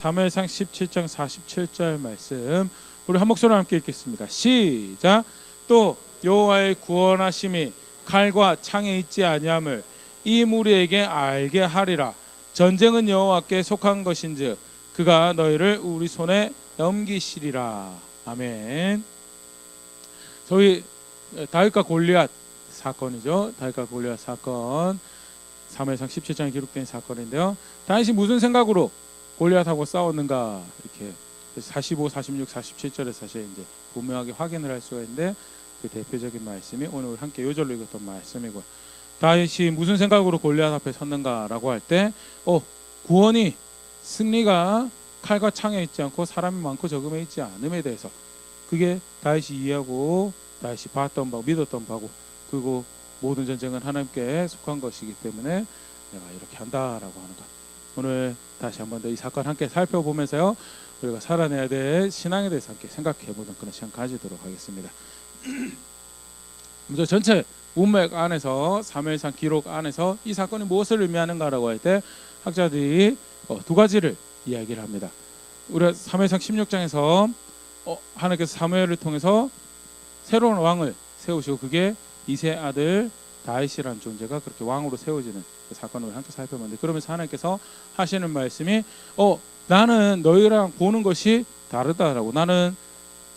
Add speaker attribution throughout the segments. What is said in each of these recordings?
Speaker 1: 사무엘상 17장 47절 말씀 우리 한 목소리로 함께 읽겠습니다. 시작. 또 여호와의 구원하심이 칼과 창에 있지 아니함을 이 무리에게 알게 하리라. 전쟁은 여호와께 속한 것인즉 그가 너희를 우리 손에 넘기시리라. 아멘. 저희 다윗과 골리앗 사건이죠. 다윗과 골리앗 사건, 사무엘상 17장에 기록된 사건인데요. 다윗이 무슨 생각으로 골리앗하고 싸웠는가, 이렇게 45, 46, 47절에 사실 이제 분명하게 확인을 할 수가 있는데, 그 대표적인 말씀이 오늘 함께 요절로 읽었던 말씀이고요. 다윗이 무슨 생각으로 골리앗 앞에 섰는가라고 할 때, 구원이, 승리가 칼과 창에 있지 않고 사람이 많고 적음에 있지 않음에 대해서, 그게 다윗이 이해하고 다윗이 봤던 바고 믿었던 바고, 그리고 모든 전쟁은 하나님께 속한 것이기 때문에 내가 이렇게 한다라고 하는 것. 오늘 다시 한번 더 이 사건 함께 살펴보면서요, 우리가 살아내야 될 신앙에 대해서 함께 생각해보는 그런 시간 가지도록 하겠습니다. 먼저 전체 문맥 안에서, 사무엘상 기록 안에서 이 사건이 무엇을 의미하는가라고 할 때 학자들이 두 가지를 이야기를 합니다. 우리가 사무엘상 16장에서 하나님께서 사무엘을 통해서 새로운 왕을 세우시고, 그게 이세 아들 다윗이라는 존재가 그렇게 왕으로 세워지는 그 사건을 함께 살펴봤는데, 그러면서 하나님께서 하시는 말씀이 나는 너희랑 보는 것이 다르다라고, 나는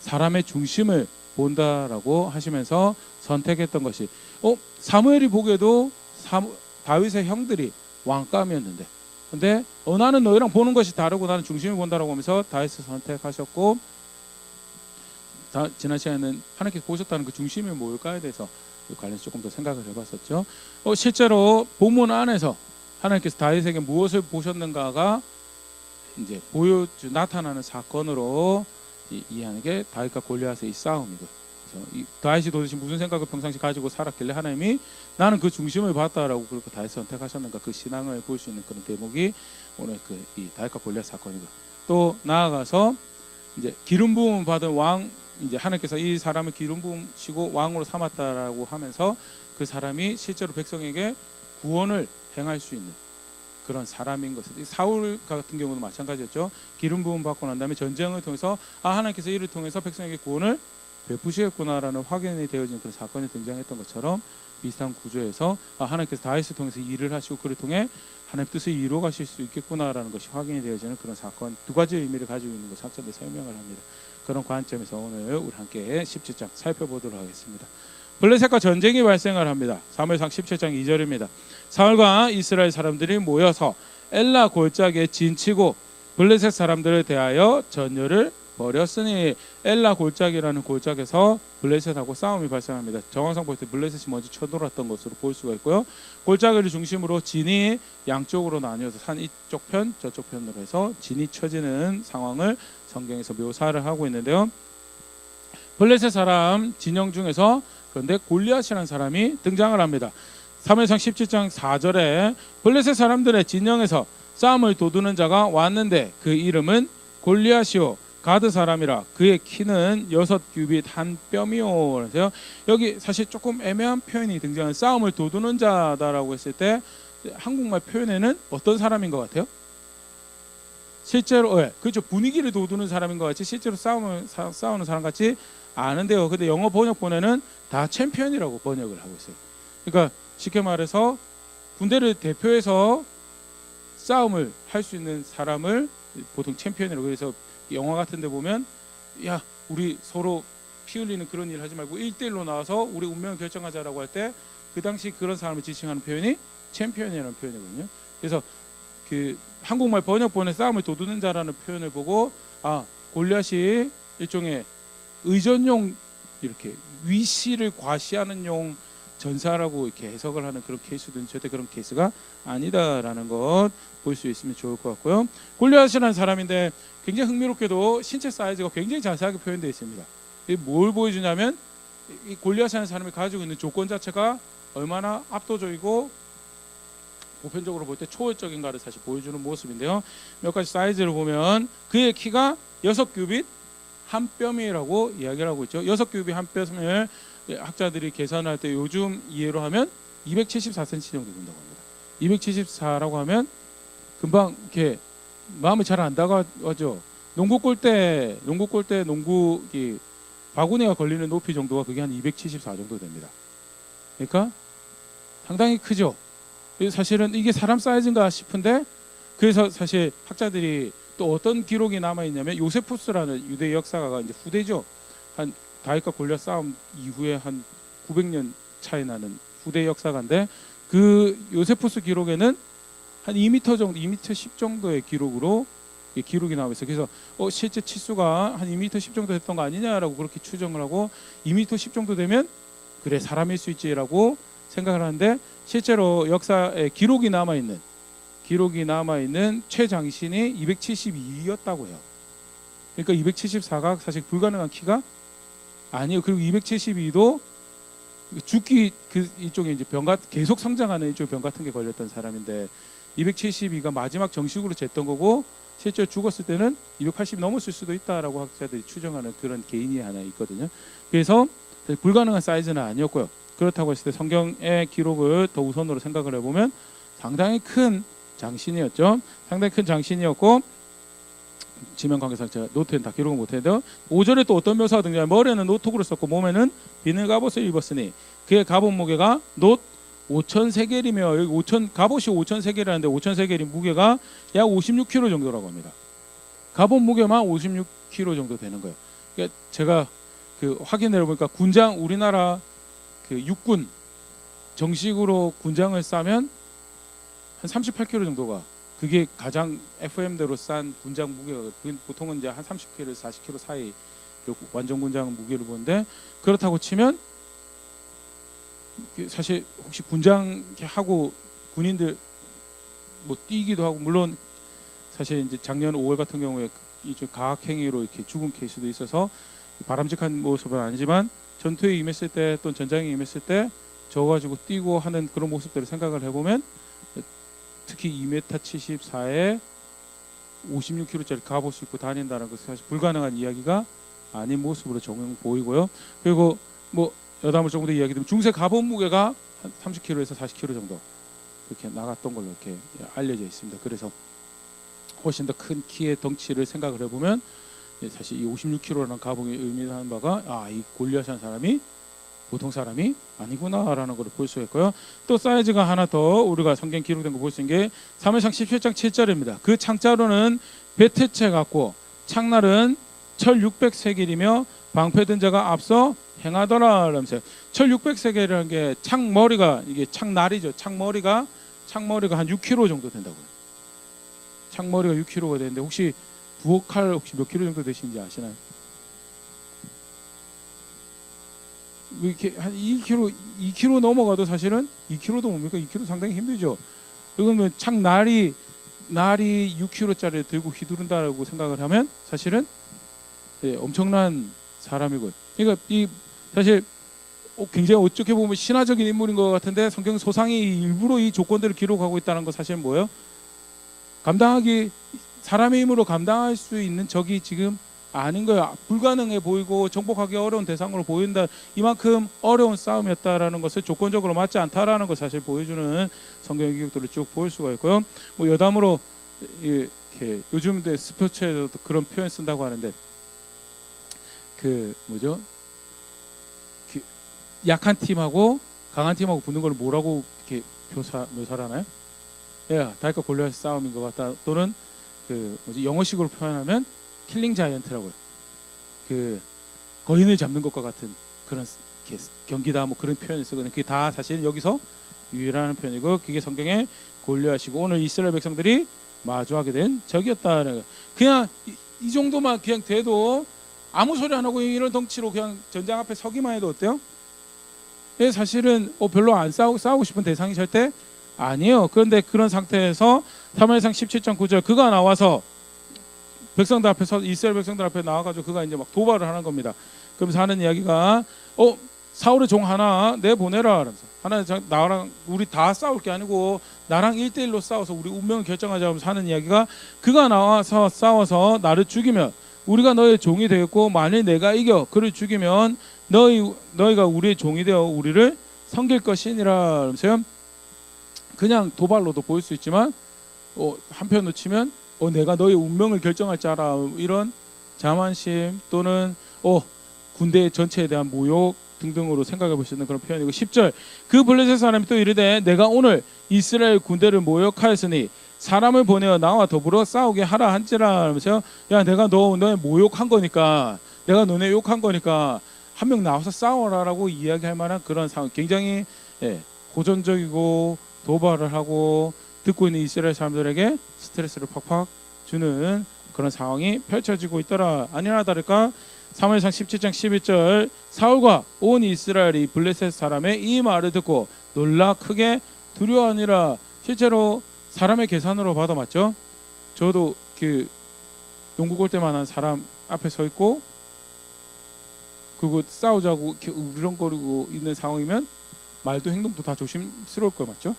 Speaker 1: 사람의 중심을 본다라고 하시면서 선택했던 것이, 사무엘이 보기에도 다윗의 형들이 왕감이었는데, 근데 나는 너희랑 보는 것이 다르고 나는 중심을 본다라고 하면서 다윗을 선택하셨고, 지난 시간에는 하나님께서 보셨다는 그 중심이 뭘까에 대해서 관련해서 조금 더 생각을 해봤었죠. 실제로 본문 안에서 하나님께서 다윗에게 무엇을 보셨는가가 이제 나타나는 사건으로 이해하는 게 다윗과 골리앗의 이 싸움이고, 그래서 다윗이 도대체 무슨 생각을 평상시 가지고 살았길래 하나님이 나는 그 중심을 봤다라고 그렇게 다윗을 선택하셨는가, 그 신앙을 볼 수 있는 그런 대목이 오늘 이 다윗과 골리앗 사건이고, 또 나아가서 이제 기름 부음을 받은 왕, 이제 하나님께서 이 사람을 기름 부으시고 왕으로 삼았다라고 하면서 그 사람이 실제로 백성에게 구원을 행할 수 있는 그런 사람인 것을, 사울 같은 경우도 마찬가지였죠. 기름 부음 받고 난 다음에 전쟁을 통해서 하나님께서 이를 통해서 백성에게 구원을 베푸시겠구나라는 확인이 되어진 그런 사건이 등장했던 것처럼 비슷한 구조에서 하나님께서 다윗을 통해서 일을 하시고 그를 통해 하나님의 뜻을 이루어 가실 수 있겠구나라는 것이 확인이 되어지는 그런 사건, 두 가지 의미를 가지고 있는 것을 학자들이 설명을 합니다. 그런 관점에서 오늘 우리 함께 17장 살펴보도록 하겠습니다. 블레셋과 전쟁이 발생을 합니다. 사무엘상 17장 2절입니다. 사울과 이스라엘 사람들이 모여서 엘라 골짜기에 진치고 블레셋 사람들을 대하여 전열을 벌였으니, 엘라 골짜기라는 골짜기에서 블레셋하고 싸움이 발생합니다. 정황상 볼 때 블레셋이 먼저 쳐들어왔던 것으로 볼 수가 있고요. 골짜기를 중심으로 진이 양쪽으로 나뉘어서 산 이쪽 편 저쪽 편으로 해서 진이 쳐지는 상황을 성경에서 묘사를 하고 있는데요. 블레셋 사람 진영 중에서 그런데 골리앗이라는 사람이 등장을 합니다. 사무엘상 17장 4절에 블레셋 사람들의 진영에서 싸움을 도두는 자가 왔는데 그 이름은 골리앗이요 가드 사람이라 그의 키는 6규빗 한 뼘이요. 그래서요, 여기 사실 조금 애매한 표현이 등장하는, 싸움을 도두는 자다라고 했을 때 한국말 표현에는 어떤 사람인 것 같아요? 실제로 그렇죠, 분위기를 도두는 사람인 것 같이 실제로 싸우는 사람 같지 않은데요. 근데 영어 번역본에는 다 챔피언이라고 번역을 하고 있어요. 그러니까 쉽게 말해서 군대를 대표해서 싸움을 할 수 있는 사람을 보통 챔피언이라고, 그래서 영화 같은 데 보면 야 우리 서로 피 흘리는 그런 일 하지 말고 1대1로 나와서 우리 운명을 결정하자라고 할 때 그 당시 그런 사람을 지칭하는 표현이 챔피언이라는 표현이거든요. 그래서 그 한국말 번역본에 싸움을 도두는 자라는 표현을 보고 골리앗이 일종의 의전용, 이렇게 위시를 과시하는 용 전사라고 이렇게 해석을 하는 그런 케이스든 절대 그런 케이스가 아니다라는 것 볼 수 있으면 좋을 것 같고요. 골리앗이라는 사람인데 굉장히 흥미롭게도 신체 사이즈가 굉장히 자세하게 표현되어 있습니다. 이게 뭘 보여주냐면 이 골리앗이라는 사람이 가지고 있는 조건 자체가 얼마나 압도적이고 보편적으로 볼 때 초월적인가를 사실 보여주는 모습인데요. 몇 가지 사이즈를 보면 그의 키가 6규빗 한 뼘이라고 이야기를 하고 있죠. 6규빗 한 뼘을 학자들이 계산할 때 요즘 이해로 하면 274cm 정도 된다고 합니다. 274라고 하면 금방 이렇게 마음이 잘 안 다가오죠. 농구 골대 농구 바구니가 걸리는 높이 정도가 그게 한 274 정도 됩니다. 그러니까 상당히 크죠. 사실은 이게 사람 사이즈인가 싶은데, 그래서 사실 학자들이 또 어떤 기록이 남아 있냐면 요세푸스라는 유대 역사가가 이제 후대죠. 한 다윗과 골리앗 싸움 이후에 한 900년 차이 나는 후대 역사가인데, 그 요세푸스 기록에는 한 2m 정도, 2m 10 정도의 기록으로 기록이 나와 있어요. 그래서 실제 치수가 한 2m 10 정도 됐던 거 아니냐라고 그렇게 추정을 하고, 2m 10 정도 되면 그래 사람일 수 있지라고 생각을 하는데, 실제로 역사에 기록이 남아 있는 최장신이 272였다고 해요. 그러니까 274가 사실 불가능한 키가 아니에요. 그리고 272도 죽기 이쪽에 이제 계속 성장하는 이쪽 병 같은 게 걸렸던 사람인데, 272가 마지막 정식으로 쟀던 거고, 실제로 죽었을 때는 280이 넘었을 수도 있다라고 학자들이 추정하는 그런 개인이 하나 있거든요. 그래서 불가능한 사이즈는 아니었고요. 그렇다고 했을 때 성경의 기록을 더 우선으로 생각을 해보면 상당히 큰 장신이었죠. 상당히 큰 장신이었고, 지명 관계상 제가 노트엔 다 기록을 못해도 5절에 또 어떤 묘사가 등장해요. 머리에는 노톡으로 썼고 몸에는 비늘 갑옷을 입었으니 그의 갑옷 무게가 놋 5,000세겔이며, 여기 5,000 갑옷이 5,000세겔이라는데 5,000세겔이 무게가 약 56kg 정도라고 합니다. 갑옷 무게만 56kg 정도 되는 거예요. 그러니까 제가 확인해 보니까 군장, 우리나라 육군 정식으로 군장을 싸면 한 38kg 정도가, 그게 가장 FM대로 싼 군장 무게가, 보통은 이제 한 30kg, 40kg 사이 완전 군장 무게를 보는데, 그렇다고 치면 사실 혹시 군장 하고 군인들 뭐 뛰기도 하고, 물론 사실 이제 작년 5월 같은 경우에 이쪽 가학행위로 이렇게 죽은 케이스도 있어서 바람직한 모습은 아니지만, 전투에 임했을 때 또는 전장에 임했을 때 져가지고 뛰고 하는 그런 모습들을 생각을 해보면, 특히 2m74에 56kg짜리 갑옷을 입고 다닌다는 것은 사실 불가능한 이야기가 아닌 모습으로 적용 보이고요. 그리고 뭐 여담을 조금 더 이야기드리면, 중세 갑옷 무게가 한 30kg에서 40kg 정도 그렇게 나갔던 걸로 이렇게 알려져 있습니다. 그래서 훨씬 더 큰 키의 덩치를 생각을 해보면, 사실 이 56kg라는 가봉이 의미하는 바가, 이 골리앗이라는 사람이 보통 사람이 아니구나라는 걸 볼 수 있고요. 또 사이즈가 하나 더 우리가 성경 기록된 거 볼 수 있는 게 사무엘상 17장 7절입니다. 그 창자로는 베테체 같고 창날은 철 600세겔이며 방패든 자가 앞서 행하더라 라면서요. 철 600세겔이라는 게 창머리가, 이게 창날이죠. 창머리가 한 6kg 정도 된다고요. 창머리가 6kg가 되는데, 혹시 부엌칼 혹시 몇 킬로 정도 되시는지 아시나요? 이렇게 한 2kg 넘어가도 사실은 2kg도 뭡니까? 2kg 상당히 힘들죠. 그러면 창날이 6kg짜리 들고 휘두른다라고 생각을 하면 사실은 엄청난 사람이고요. 그러니까 이 사실 굉장히 어떻게 보면 신화적인 인물인 것 같은데, 성경 소상이 일부러 이 조건들을 기록하고 있다는 거 사실은 뭐예요? 사람의 힘으로 감당할 수 있는 적이 지금 아닌 거예요. 불가능해 보이고 정복하기 어려운 대상으로 보인다. 이만큼 어려운 싸움이었다라는 것을 조건적으로 맞지 않다라는 걸 사실 보여주는 성경의 기록들을 쭉 볼 수가 있고요. 뭐 여담으로 이렇게 요즘 스포츠에도 그런 표현 쓴다고 하는데, 약한 팀하고 강한 팀하고 붙는 걸 뭐라고 이렇게 묘사를 하나요? 다윗과 골리앗 싸움인 것 같다. 또는 영어식으로 표현하면 킬링 자이언트라고요. 거인을 잡는 것과 같은 그런 경기다, 뭐 그런 표현을 쓰거든요. 그게 다 사실 여기서 유일한 표현이고, 그게 성경의 골리앗이고, 오늘 이스라엘 백성들이 마주하게 된 적이었다는 거예요. 그냥 이 정도만 그냥 돼도 아무 소리 안 하고 이런 덩치로 그냥 전장 앞에 서기만 해도 어때요? 사실은 별로 안 싸우고 싶은 대상이 절대 아니에요. 그런데 그런 상태에서 사무엘상 17장 9절 그가 나와서 백성들 앞에서, 이스라엘 백성들 앞에 나와가지고 그가 이제 막 도발을 하는 겁니다. 그러면서 하는 이야기가, 사울의 종 하나 내보내라. 그러면서 나랑 우리 다 싸울 게 아니고 나랑 1대1로 싸워서 우리 운명을 결정하자 하면서 하는 이야기가, 그가 나와서 싸워서 나를 죽이면 우리가 너의 종이 되겠고, 만일 내가 이겨 그를 죽이면 너희가 우리의 종이 되어 우리를 섬길 것이니라. 그러면서요, 그냥 도발로도 보일 수 있지만 한편으로 치면 내가 너의 운명을 결정할 자라, 이런 자만심 또는 군대 전체에 대한 모욕 등등으로 생각해 볼 수 있는 그런 표현이고, 10절 그 블레셋 사람이 또 이르되 내가 오늘 이스라엘 군대를 모욕하였으니 사람을 보내어 나와 더불어 싸우게 하라 한지라 하면서요. 야, 내가 너네 모욕한 거니까, 내가 너네 욕한 거니까 한 명 나와서 싸워라라고 이야기할 만한 그런 상황, 굉장히 고전적이고 도발을 하고 듣고 있는 이스라엘 사람들에게 스트레스를 팍팍 주는 그런 상황이 펼쳐지고 있더라. 아니나 다를까 사무엘상 17장 11절 사울과 온 이스라엘이 블레셋 사람의 이 말을 듣고 놀라 크게 두려워하니라. 실제로 사람의 계산으로 받아 맞죠? 저도 그 농구 골 때만한 사람 앞에 서 있고 그거 싸우자고 이렇게 으르렁거리고 있는 상황이면 말도 행동도 다 조심스러울 거 맞죠?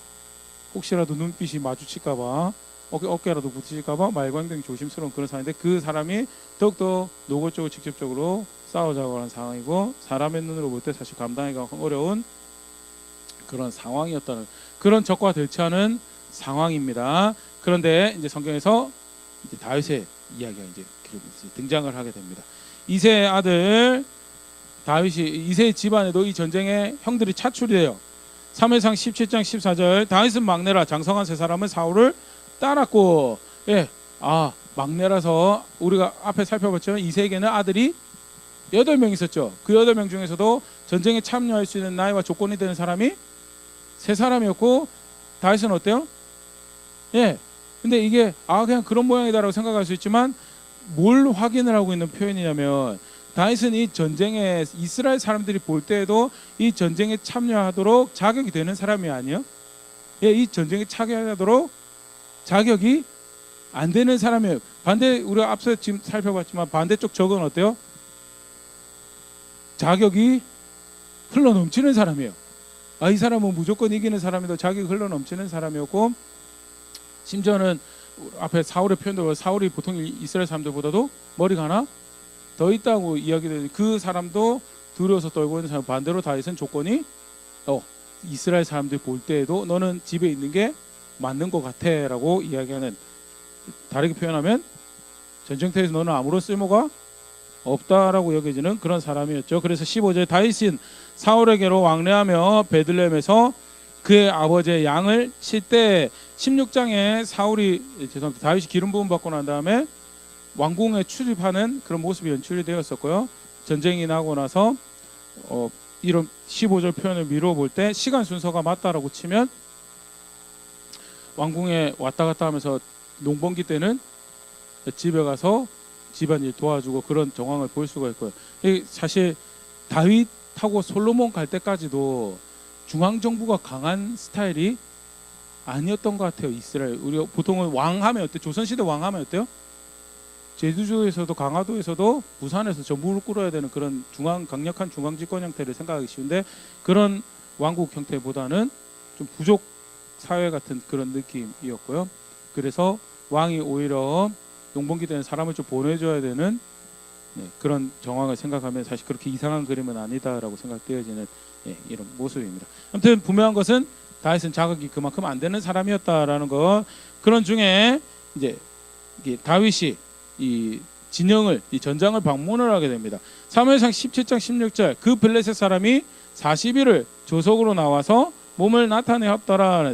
Speaker 1: 혹시라도 눈빛이 마주칠까봐, 어깨라도 부딪힐까봐 말과 행동이 조심스러운 그런 상황인데, 그 사람이 더욱더 노골적으로 직접적으로 싸우자고 하는 상황이고, 사람의 눈으로 볼 때 사실 감당하기가 어려운 그런 상황이었다는, 그런 적과 대치하는 상황입니다. 그런데 이제 성경에서 이제 다윗의 이야기가 이제 등장을 하게 됩니다. 이새의 아들 다윗이, 이새의 집안에도 이 전쟁에 형들이 차출이 돼요. 사무엘상 17장 14절 다윗은 막내라 장성한 세 사람은 사울을 따랐고, 막내라서 우리가 앞에 살펴봤지만 이새에게는 아들이 8명 있었죠. 그 8명 중에서도 전쟁에 참여할 수 있는 나이와 조건이 되는 사람이 3사람이었고, 다윗은 어때요? 근데 이게 그냥 그런 모양이다라고 생각할 수 있지만, 뭘 확인을 하고 있는 표현이냐면, 다윗은 이 전쟁에 이스라엘 사람들이 볼 때에도 이 전쟁에 참여하도록 자격이 되는 사람이 아니에요. 이 전쟁에 참여하도록 자격이 안 되는 사람이에요. 반대, 우리가 앞서 지금 살펴봤지만 반대쪽 적은 어때요? 자격이 흘러넘치는 사람이에요. 이 사람은 무조건 이기는 사람이다. 자격이 흘러넘치는 사람이었고, 심지어는 앞에 사울의 표현도 사울이 보통 이스라엘 사람들보다도 머리가 하나 더 있다고 이야기되는, 그 사람도 두려워서 떨고 있는 사람. 반대로 다윗은 조건이 이스라엘 사람들이 볼 때에도 너는 집에 있는 게 맞는 것 같아 라고 이야기하는, 다르게 표현하면 전쟁터에서 너는 아무런 쓸모가 없다라고 여겨지는 그런 사람이었죠. 그래서 15절 다윗은 사울에게로 왕래하며 베들레헴에서 그의 아버지의 양을 칠 때, 16장에 다윗이 기름 부음 받고 난 다음에 왕궁에 출입하는 그런 모습이 연출이 되었었고요. 전쟁이 나고 나서 이런 15절 표현을 미루어 볼 때 시간 순서가 맞다라고 치면 왕궁에 왔다 갔다 하면서 농번기 때는 집에 가서 집안일 도와주고 그런 정황을 볼 수가 있고요. 사실 다윗하고 솔로몬 갈 때까지도 중앙정부가 강한 스타일이 아니었던 것 같아요. 이스라엘. 우리 보통은 왕하면 어때요? 조선시대 왕하면 어때요? 제주도에서도 강화도에서도 부산에서 전부를 끌어야 되는 그런 강력한 중앙집권 형태를 생각하기 쉬운데, 그런 왕국 형태보다는 좀 부족 사회 같은 그런 느낌이었고요. 그래서 왕이 오히려 농번기 때는 사람을 좀 보내줘야 되는 그런 정황을 생각하면 사실 그렇게 이상한 그림은 아니다라고 생각되어지는 이런 모습입니다. 아무튼 분명한 것은 다윗은 자격이 그만큼 안 되는 사람이었다라는 것. 그런 중에 이제 다윗이 이 진영을, 이 전장을 방문을 하게 됩니다. 사무엘상 17장 16절 그 블레셋 사람이 40일을 조석으로 나와서 몸을 나타내었더라.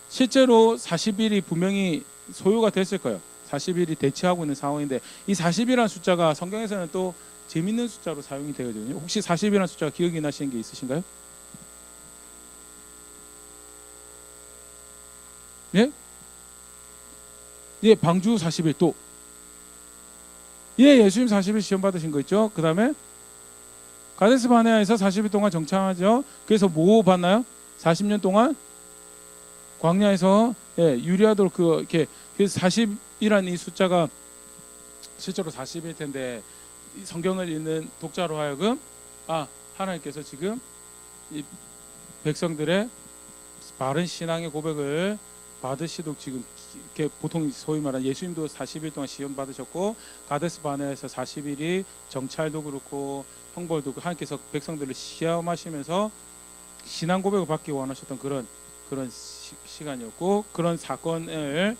Speaker 1: 실제로 40일이 분명히 소요가 됐을 거예요. 40일이 대치하고 있는 상황인데, 이 40이라는 숫자가 성경에서는 또 재밌는 숫자로 사용이 되거든요. 혹시 40이라는 숫자가 기억이 나시는 게 있으신가요? 방주 40일 또 예수님 40일 시험 받으신 거 있죠. 그 다음에 가데스 바네아에서 40일 동안 정착하죠. 그래서 뭐 받나요? 40년 동안 광야에서 유리하도록 이렇게 40이라는 이 숫자가 실제로 40일 텐데, 성경을 읽는 독자로 하여금 하나님께서 지금 이 백성들의 바른 신앙의 고백을 받으시도록 지금 이렇게, 보통 소위 말하는 예수님도 40일 동안 시험 받으셨고, 가데스 바네아에서 40일이 정찰도 그렇고 형벌도 하나님께서 백성들을 시험하시면서 신앙 고백을 받기 원하셨던 그런 시간이었고, 그런 사건을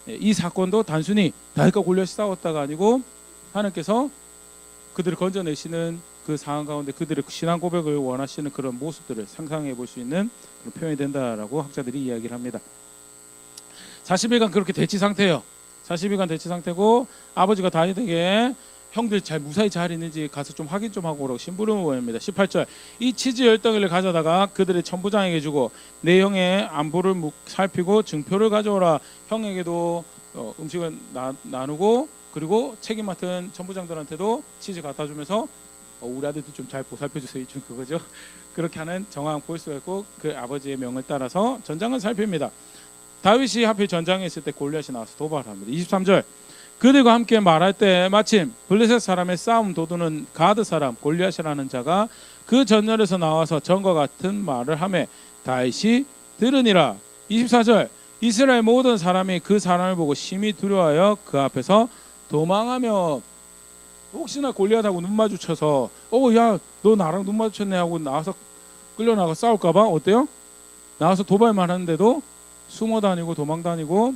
Speaker 1: 이 사건도 단순히 다윗과 골리앗이 싸웠다가 아니고 하나님께서 그들을 건져내시는 그 상황 가운데 그들의 신앙 고백을 원하시는 그런 모습들을 상상해 볼 수 있는 그런 표현이 된다라고 학자들이 이야기를 합니다. 40일간 그렇게 대치 상태예요. 40일간 대치 상태고 아버지가 다윗에게 형들 잘 무사히 잘 있는지 가서 좀 확인 좀 하고 오라고 심부름을 보냅니다. 18절 이 치즈 10덩이를 가져다가 그들의 천부장에게 주고 내 형의 안부를 살피고 증표를 가져오라. 형에게도 음식을 나누고 그리고 책임 맡은 천부장들한테도 치즈 갖다 주면서 우리 아들도 좀 잘 보살펴주세요. 좀 그거죠. 그렇게 하는 정황 볼 수가 있고 그 아버지의 명을 따라서 전장을 살핍니다. 다윗이 하필 전장에 있을 때 골리앗이 나와서 도발합니다. 23절 그들과 함께 말할 때 마침 블레셋 사람의 싸움 도두는 가드 사람 골리앗이라는 자가 그 전열에서 나와서 전과 같은 말을 하매 다윗이 들으니라. 24절 이스라엘 모든 사람이 그 사람을 보고 심히 두려워하여 그 앞에서 도망하며 혹시나 골리앗하고 눈 마주쳐서 야 너 나랑 눈 마주쳤네 하고 나와서 끌려나가 싸울까봐 어때요? 나와서 도발만 하는데도 숨어 다니고 도망 다니고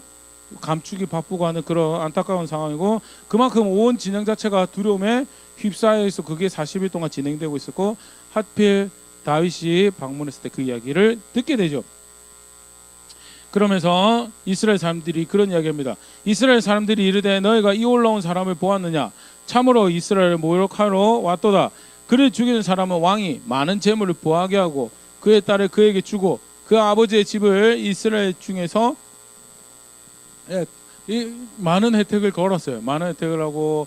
Speaker 1: 감추기 바쁘고 하는 그런 안타까운 상황이고 그만큼 온 진영 자체가 두려움에 휩싸여 있어 그게 40일 동안 진행되고 있었고 하필 다윗이 방문했을 때 그 이야기를 듣게 되죠. 그러면서 이스라엘 사람들이 그런 이야기합니다. 이스라엘 사람들이 이르되 너희가 이 올라온 사람을 보았느냐 참으로 이스라엘을 모욕하러 왔도다. 그를 죽이는 사람은 왕이 많은 재물을 부하게 하고 그의 딸을 그에게 주고 그 아버지의 집을 이스라엘 중에서 이 많은 혜택을 걸었어요. 많은 혜택을 하고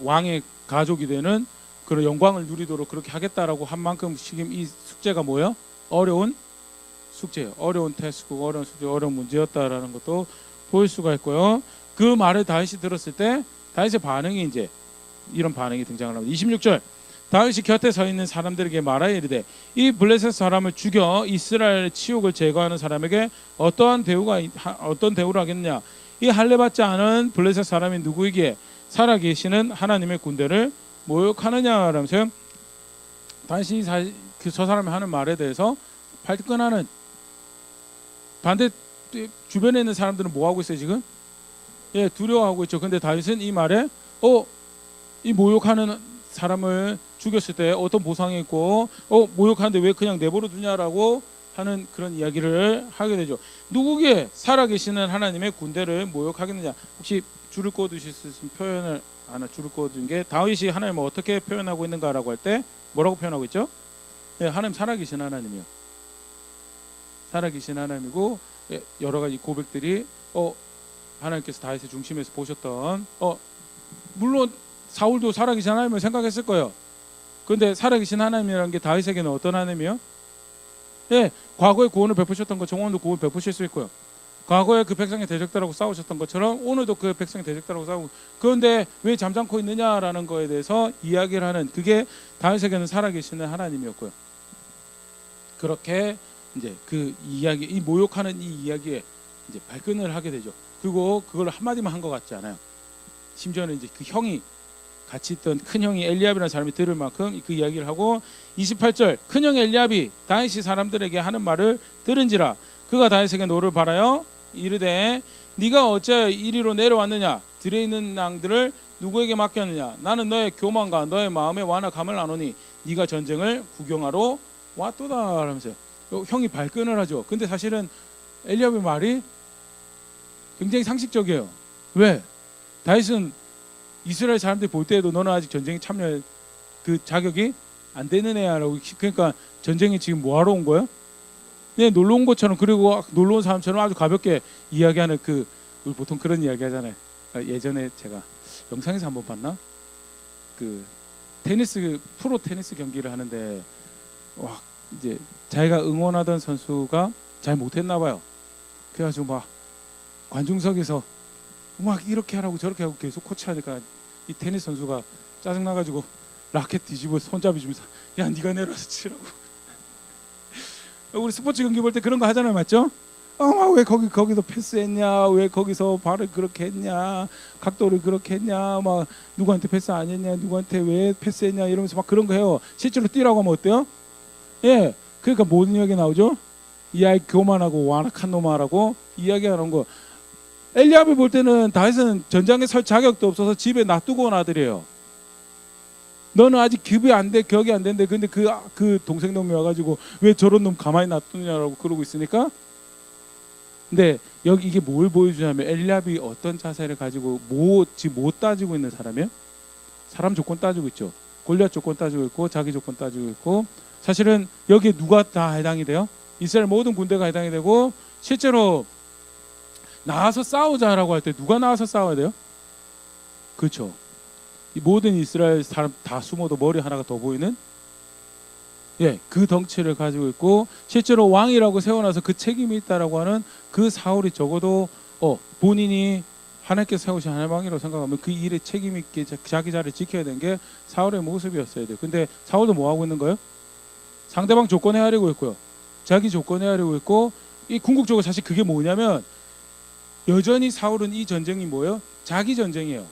Speaker 1: 왕의 가족이 되는 그런 영광을 누리도록 그렇게 하겠다라고 한 만큼 지금 이 숙제가 뭐예요? 어려운 숙제예요. 어려운 태스크, 어려운 숙제, 어려운 문제였다라는 것도 볼 수가 있고요. 그 말을 다윗이 들었을 때 다윗의 반응이 이제 이런 반응이 등장을 합니다. 26절 다윗이 곁에 서 있는 사람들에게 말하여 이르되 이 블레셋 사람을 죽여 이스라엘의 치욕을 제거하는 사람에게 어떤 대우를 하겠느냐. 이 할례 받지 않은 블레셋 사람이 누구이기에 살아계시는 하나님의 군대를 모욕하느냐라면서요. 다윗이 저 사람이 하는 말에 대해서 발끈하는 반대 주변에 있는 사람들은 뭐 하고 있어요 지금? 두려워하고 있죠. 근데 다윗은 이 말에 이 모욕하는 사람을 죽였을 때 어떤 보상이 있고 모욕하는데 왜 그냥 내버려 두냐라고 하는 그런 이야기를 하게 되죠. 누구기에 살아계시는 하나님의 군대를 모욕하겠느냐. 혹시 줄을 꺼두실 수 있으면 표현을 하나 줄을 꺼둔 게 다윗이 하나님을 어떻게 표현하고 있는가라고 할 때 뭐라고 표현하고 있죠? 하나님 살아계신 하나님이요. 살아계신 하나님이고 여러 가지 고백들이 하나님께서 다윗의 중심에서 보셨던 물론 사울도 살아계신 하나님을 생각했을 거예요. 그런데 살아계신 하나님이라는 게 다윗에게는 어떤 하나님이요? 과거에 구원을 베푸셨던 것처럼 오늘도 구원을 베푸실 수 있고요. 과거에 그 백성의 대적들하고 싸우셨던 것처럼 오늘도 그 백성의 대적들하고 싸우고 그런데 왜 잠잠코 있느냐라는 거에 대해서 이야기를 하는 그게 다윗에게는 살아계시는 하나님이었고요. 그렇게 이제 그 이야기, 이 모욕하는 이 이야기에 이제 발끈을 하게 되죠. 그리고 그걸 한마디만 한 것 같지 않아요. 심지어는 이제 그 형이 같이 있던 큰 형이 엘리압이라는 사람이 들을 만큼 그 이야기를 하고 28절 큰 형 엘리압이 다윗이 사람들에게 하는 말을 들은지라 그가 다윗에게 노를 바라여 이르되 네가 어찌하여 이리로 내려왔느냐 들에 있는 양들을 누구에게 맡겼느냐 나는 너의 교만과 너의 마음의 완악함을 아노니 네가 전쟁을 구경하러 왔도다 하면서요. 형이 발끈을 하죠. 근데 사실은 엘리압의 말이 굉장히 상식적이에요. 왜? 다윗은 이스라엘 사람들이 볼 때에도 너는 아직 전쟁에 참여할 그 자격이 안 되는 애야라고. 그러니까 전쟁에 지금 뭐하러 온 거예요? 놀러 온 것처럼 그리고 놀러 온 사람처럼 아주 가볍게 이야기하는 우리 보통 그런 이야기 하잖아요. 예전에 제가 영상에서 한번 봤나? 그 프로 테니스 경기를 하는데 이제 자기가 응원하던 선수가 잘 못했나 봐요. 그래가지고 막 관중석에서 막 이렇게 하라고 저렇게 하고 계속 코치하니까 이 테니스 선수가 짜증나가지고 라켓 뒤집어 손잡이 주면서 야 네가 내려와서 치라고. 우리 스포츠 경기 볼 때 그런 거 하잖아요, 맞죠? 왜 거기서 패스했냐, 왜 거기서 발을 그렇게 했냐, 각도를 그렇게 했냐, 막 누구한테 패스 안 했냐, 누구한테 왜 패스했냐 이러면서 막 그런 거 해요. 실제로 뛰라고 하면 어때요? 그러니까 모든 이야기 나오죠. 이 아이 교만하고 완악한 놈아라고 이야기하는 거. 엘리압이 볼 때는 다윗은 전장에 설 자격도 없어서 집에 놔두고 온 아들이에요. 너는 아직 격이 안 되는데 근데 그 동생 놈이 와가지고 왜 저런 놈 가만히 놔두냐라고 그러고 있으니까. 근데 여기 이게 뭘 보여주냐면 엘리압이 어떤 자세를 가지고 뭐 따지고 있는 사람이에요? 사람 조건 따지고 있죠. 골리앗 조건 따지고 있고 자기 조건 따지고 있고, 사실은 여기에 누가 다 해당이 돼요? 이스라엘 모든 군대가 해당이 되고, 실제로 나와서 싸우자라고 할 때 누가 나와서 싸워야 돼요? 그렇죠. 이 모든 이스라엘 사람 다 숨어도 머리 하나가 더 보이는, 그 덩치를 가지고 있고, 실제로 왕이라고 세워놔서 그 책임이 있다라고 하는 그 사울이 적어도 본인이 하나님께서 세우신 하나님의 왕이라고 생각하면 그 일에 책임 있게 자기 자리를 지켜야 되는 게 사울의 모습이었어야 돼요. 근데 사울도 뭐 하고 있는 거예요? 상대방 조건 헤아리고 있고요, 자기 조건 헤아리고 있고. 이 궁극적으로 사실 그게 뭐냐면 여전히 사울은 이 전쟁이 뭐예요? 자기 전쟁이에요.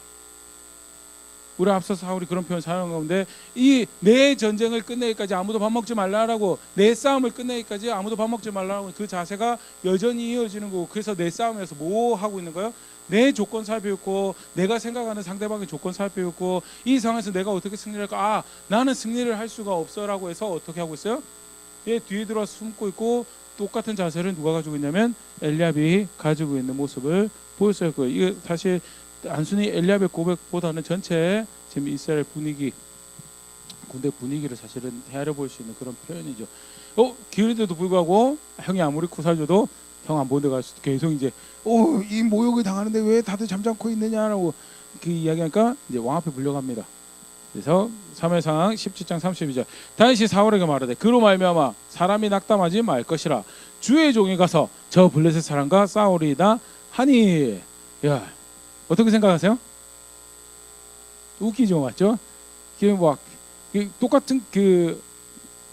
Speaker 1: 우리 앞서 사울이 그런 표현 사용한 가운데, 이 내 전쟁을 끝내기까지 아무도 밥 먹지 말라라고, 내 싸움을 끝내기까지 아무도 밥 먹지 말라라고 그 자세가 여전히 이어지는 거고, 그래서 내 싸움에서 뭐 하고 있는 거예요? 내 조건 살펴있고, 내가 생각하는 상대방의 조건 살펴있고, 이 상황에서 내가 어떻게 승리를 할까? 나는 승리를 할 수가 없어라고 해서 어떻게 하고 있어요? 뒤에 들어와 숨고 있고, 똑같은 자세를 누가 가지고 있냐면 엘리압이 가지고 있는 모습을 보였을 거예요. 이게 사실 단순히 엘리압의 고백보다는 전체 지금 이스라엘 분위기, 군대 분위기를 사실은 헤아려 볼 수 있는 그런 표현이죠. 기울인데도 불구하고 형이 아무리 쿠살줘도 형 안 보는 데 가서 계속 이제 이 모욕을 당하는데 왜 다들 잠잠코 있느냐라고 그 이야기하니까 이제 왕 앞에 불려갑니다. 그래서 3회상 17장 32절, 다윗이 사울에게 말하되 그로 말미암아 사람이 낙담하지 말 것이라 주의 종이 가서 저 블레셋 사람과 싸우리이다 하니. 야, 어떻게 생각하세요? 웃기죠, 맞죠? 똑같은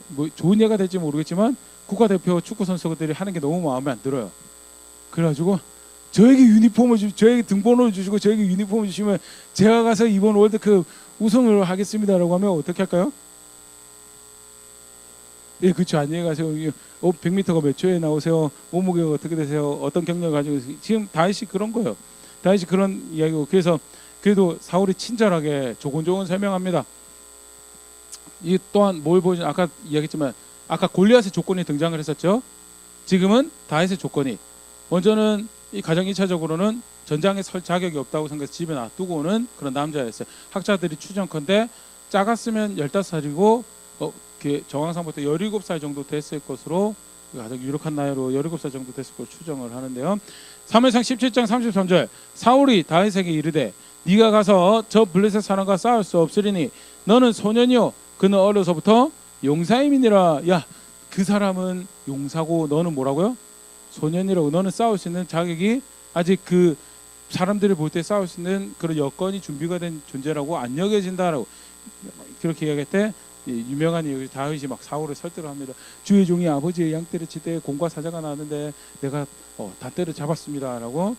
Speaker 1: 뭐 좋은 예가 될지 모르겠지만 국가대표 축구 선수들이 하는 게 너무 마음에 안 들어요. 그래가지고 저에게 유니폼을 저에게 등번호를 주시고 저에게 유니폼을 주시면 제가 가서 이번 월드컵 우승을 하겠습니다라고 하면 어떻게 할까요? 그렇죠. 안녕히 가세요. 100m가 몇 초에 나오세요? 몸무게가 어떻게 되세요? 어떤 경력을 가지고 있어요? 지금 다윗이 그런 거예요. 다윗이 그런 이야기고, 그래서 그래도 사울이 친절하게 조곤조곤 설명합니다. 이 또한 뭘 보여주냐? 아까 이야기했지만 아까 골리앗의 조건이 등장을 했었죠. 지금은 다윗의 조건이, 먼저는 이 가장 1차적으로는 전장에 설 자격이 없다고 생각해서 집에 놔두고 오는 그런 남자였어요. 학자들이 추정컨대 작았으면 15살이고 정황상부터 17살 정도 됐을 것으로, 가장 유력한 나이로 17살 정도 됐을 것으로 추정을 하는데요. 3회상 17장 33절, 사울이 다윗에게 이르되 네가 가서 저 블레셋 사람과 싸울 수 없으리니 너는 소년이요 그는 어려서부터 용사임이니라. 야, 그 사람은 용사고 너는 뭐라고요? 소년이라고. 너는 싸울 수 있는 자격이 아직 그 사람들이 볼 때 싸울 수 있는 그런 여건이 준비가 된 존재라고 안 여겨진다라고 그렇게 이야기할 때 유명한 다윗이 막 사울을 설득을 합니다. 주의 종이 아버지의 양떼를 치되 공과 사자가 나왔는데 내가 다 때려잡았습니다라고.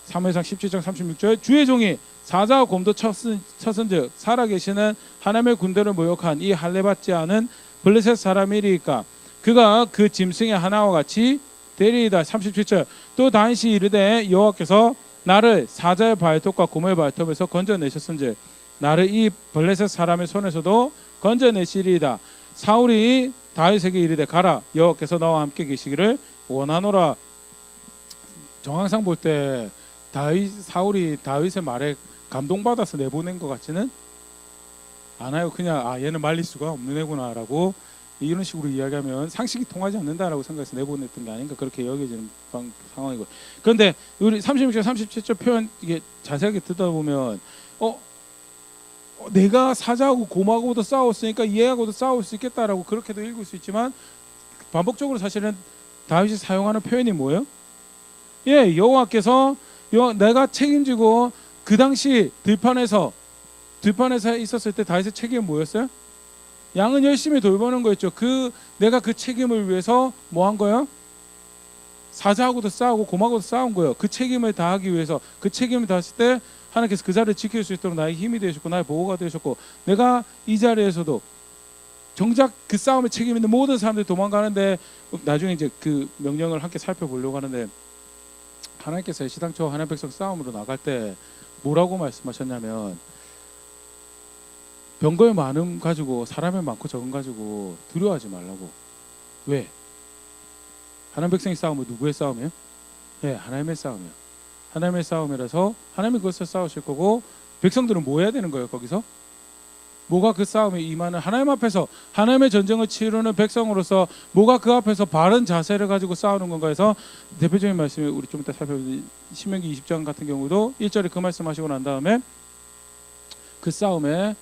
Speaker 1: 3회상 17장 36절, 주의 종이 사자와 곰도 쳤은즉 살아계시는 하나님의 군대를 모욕한 이 할례받지 않은 블레셋 사람이리까 그가 그 짐승의 하나와 같이 되리이다. 37절, 또 다윗이 이르되 여호와께서 나를 사자의 발톱과 곰의 발톱에서 건져내셨은즉 나를 이 블레셋 사람의 손에서도 건져내시리이다. 사울이 다윗에게 이르되 가라, 여호와께서 나와 함께 계시기를 원하노라. 정황상 볼 때 사울이 다윗의 말에 감동받아서 내보낸 것 같지는 않아요. 그냥 얘는 말릴 수가 없는 애구나라고 이런 식으로 이야기하면 상식이 통하지 않는다라고 생각해서 내보냈던 게 아닌가, 그렇게 여겨지는 상황이고. 그런데 우리 36절 37절 표현 이게 자세하게 듣다 보면 내가 사자하고 곰하고도 싸웠으니까 얘하고도 싸울 수 있겠다라고 그렇게도 읽을 수 있지만, 반복적으로 사실은 다윗이 사용하는 표현이 뭐예요? 여호와께서 내가 책임지고, 그 당시 들판에서 있었을 때 다윗의 책임은 뭐였어요? 양은 열심히 돌보는 거였죠. 내가 그 책임을 위해서 뭐 한 거예요? 사자하고도 싸우고 곰하고도 싸운 거예요. 그 책임을 다하기 위해서, 그 책임을 다했을 때 하나님께서 그 자리를 지킬 수 있도록 나의 힘이 되셨고 나의 보호가 되셨고, 내가 이 자리에서도 정작 그 싸움에 책임 있는 모든 사람들이 도망가는데, 나중에 이제 그 명령을 함께 살펴보려고 하는데 하나님께서 시당초 하나님 백성 싸움으로 나갈 때 뭐라고 말씀하셨냐면 병거의 많음 가지고 사람의 많고 적음 가지고 두려워하지 말라고. 왜? 하나님 백성의 싸움은 누구의 싸움이에요? 네, 하나님의 싸움이에요. 하나님의 싸움이라서 하나님이 그것을 싸우실 거고 백성들은 뭐 해야 되는 거예요? 거기서 뭐가 그 싸움에 임하는 하나님 앞에서 하나님의 전쟁을 치르는 백성으로서 뭐가 그 앞에서 바른 자세를 가지고 싸우는 건가 해서 대표적인 말씀이 우리 좀 이따 살펴볼 신명기 20장 같은 경우도 1절에 그 말씀하시고 난 다음에 그 싸움에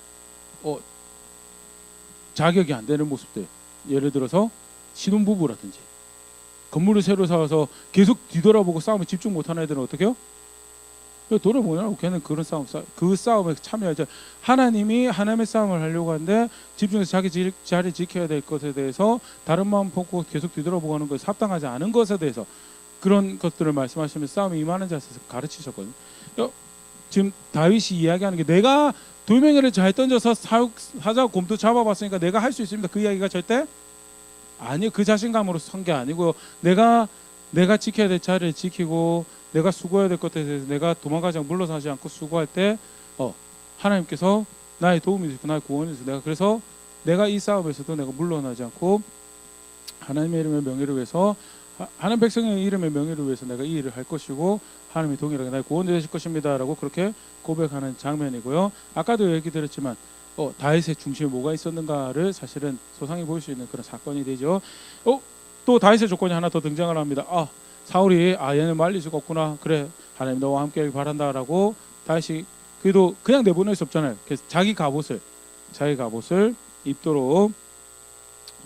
Speaker 1: 자격이 안 되는 모습들, 예를 들어서 신혼부부라든지 건물을 새로 사와서 계속 뒤돌아보고 싸움에 집중 못하는 애들은 어떻게 해요? 돌아보냐고. 걔는 그런 그 싸움에 참여하죠. 하나님이 하나님의 싸움을 하려고 하는데 집중해서 자기 자리 지켜야 될 것에 대해서 다른 마음 보고 계속 뒤돌아보고 하는 것이 합당하지 않은 것에 대해서 그런 것들을 말씀하시면서 싸움에 임하는 자세에서 가르치셨거든요. 지금 다윗이 이야기하는 게 내가 돌멩이를 잘 던져서 사자 곰도 잡아봤으니까 내가 할 수 있습니다. 그 이야기가 절대 아니요. 그 자신감으로 선 게 아니고요. 내가 지켜야 될 자리를 지키고 내가 수고해야 될 것에 대해서 내가 도망가지 않고 물러서지 않고 수고할 때 하나님께서 나의 도움이 되고 나의 구원이 되고 그래서 내가 이 싸움에서도 내가 물러나지 않고 하나님의 이름의 명예를 위해서 하나님 백성의 이름의 명예를 위해서 내가 이 일을 할 것이고 하나님이 동일하게 나의 구원이 되실 것입니다 라고 그렇게 고백하는 장면이고요. 아까도 얘기 드렸지만 다윗의 중심에 뭐가 있었는가를 사실은 소상히 볼 수 있는 그런 사건이 되죠. 또 다윗의 조건이 하나 더 등장을 합니다. 사울이 얘는 말릴 수가 없구나. 그래 하나님 너와 함께하길 바란다라고 다윗이 그래도 그냥 내보낼 수 없잖아요. 그래서 자기 갑옷을 입도록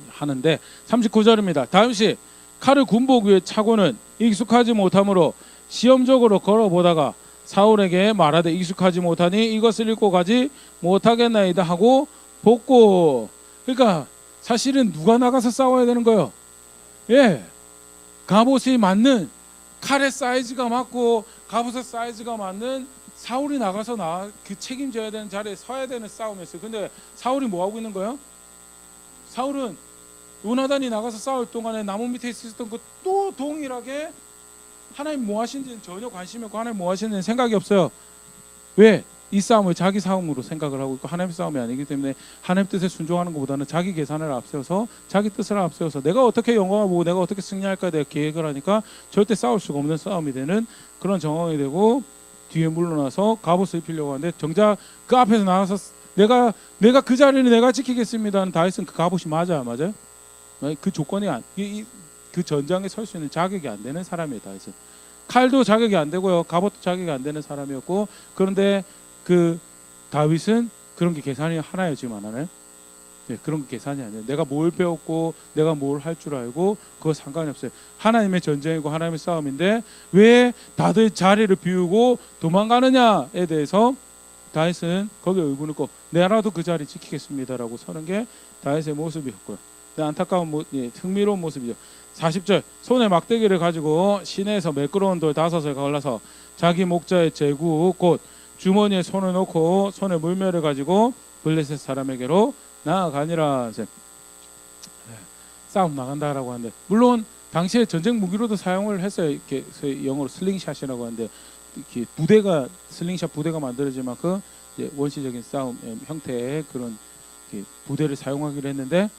Speaker 1: 하는데 39절입니다. 다윗이 칼을 군복 위에 차고는 익숙하지 못하므로 시험적으로 걸어보다가 사울에게 말하되 익숙하지 못하니 이것을 읽고 가지 못하겠나이다 하고 복고. 그러니까 사실은 누가 나가서 싸워야 되는 거예요? 예, 갑옷이 맞는 칼의 사이즈가 맞고 갑옷의 사이즈가 맞는 사울이 나가서 그 책임져야 되는 자리에 서야 되는 싸움이었어요. 근데 사울이 뭐 하고 있는 거예요? 사울은 요나단이 나가서 싸울 동안에 나무 밑에 있었던 것도 동일하게 하나님 뭐 하시는지는 전혀 관심이 없고 하나님 뭐 하시는지는 생각이 없어요. 왜? 이 싸움을 자기 싸움으로 생각을 하고 있고 하나님 싸움이 아니기 때문에 하나님 뜻에 순종하는 것보다는 자기 계산을 앞세워서 자기 뜻을 앞세워서 내가 어떻게 영광을 보고 내가 어떻게 승리할까에 대해 계획을 하니까 절대 싸울 수가 없는 싸움이 되는 그런 정황이 되고 뒤에 물러나서 갑옷을 입히려고 하는데 정작 그 앞에서 나와서 내가 그 자리를 내가 지키겠습니다 하는 다윗은 그 갑옷이 맞아요? 그 조건이 그 전장에 설 수 있는 자격이 안 되는 사람이에요. 다윗은 칼도 자격이 안 되고요, 갑옷도 자격이 안 되는 사람이었고 그런데 그 다윗은 그런 게 계산이 하나예요. 지금 하나는 그런 게 계산이 아니에요. 내가 뭘 배웠고 내가 뭘 할 줄 알고 그거 상관이 없어요. 하나님의 전쟁이고 하나님의 싸움인데 왜 다들 자리를 비우고 도망가느냐에 대해서 다윗은 거기에 의문을 고 내라도 그 자리 지키겠습니다라고 서는 게 다윗의 모습이었고요. 안타까운 흥미로운 모습이죠. 40절 손에 막대기를 가지고 시내에서 매끄러운 돌 5을 걸러서 자기 목자의 제구 곧 주머니에 손을 넣고 손에 물매를 가지고 블레셋 사람에게로 나아가니라. 싸움 나간다라고 하는데 물론 당시에 전쟁 무기로도 사용을 했어요. 이렇게 영어로 슬링샷이라고 하는데 이렇게 슬링샷 부대가 만들어질 만큼 원시적인 싸움 형태의 그런 부대를 사용하기로 했는데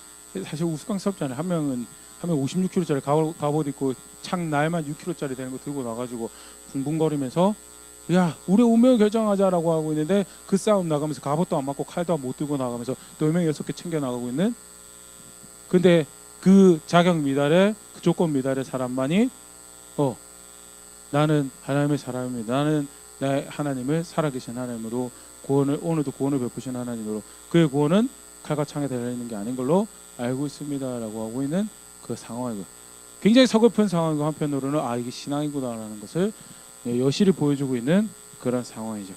Speaker 1: 사실 우스꽝스럽잖아요. 한 명은 56kg짜리 갑옷 입고 창 날만 6kg짜리 되는 거 들고 나가지고 붕붕거리면서 야 우리 운명을 결정하자라고 하고 있는데 그 싸움 나가면서 갑옷도 안 맞고 칼도 못 들고 나가면서 돌멩이 6개 챙겨 나가고 있는. 근데 그 자격 미달의 그 조건 미달의 사람만이 나는 하나님의 사람입니다. 나는 나의 하나님을 살아계신 하나님으로 오늘도 구원을 베푸신 하나님으로 그의 구원은 칼과 창에 달려있는 게 아닌 걸로 알고 있습니다라고 하고 있는 그 상황이고 굉장히 서글픈 상황이고 한편으로는 이게 신앙이구나라는 것을 여실히 보여주고 있는 그런 상황이죠.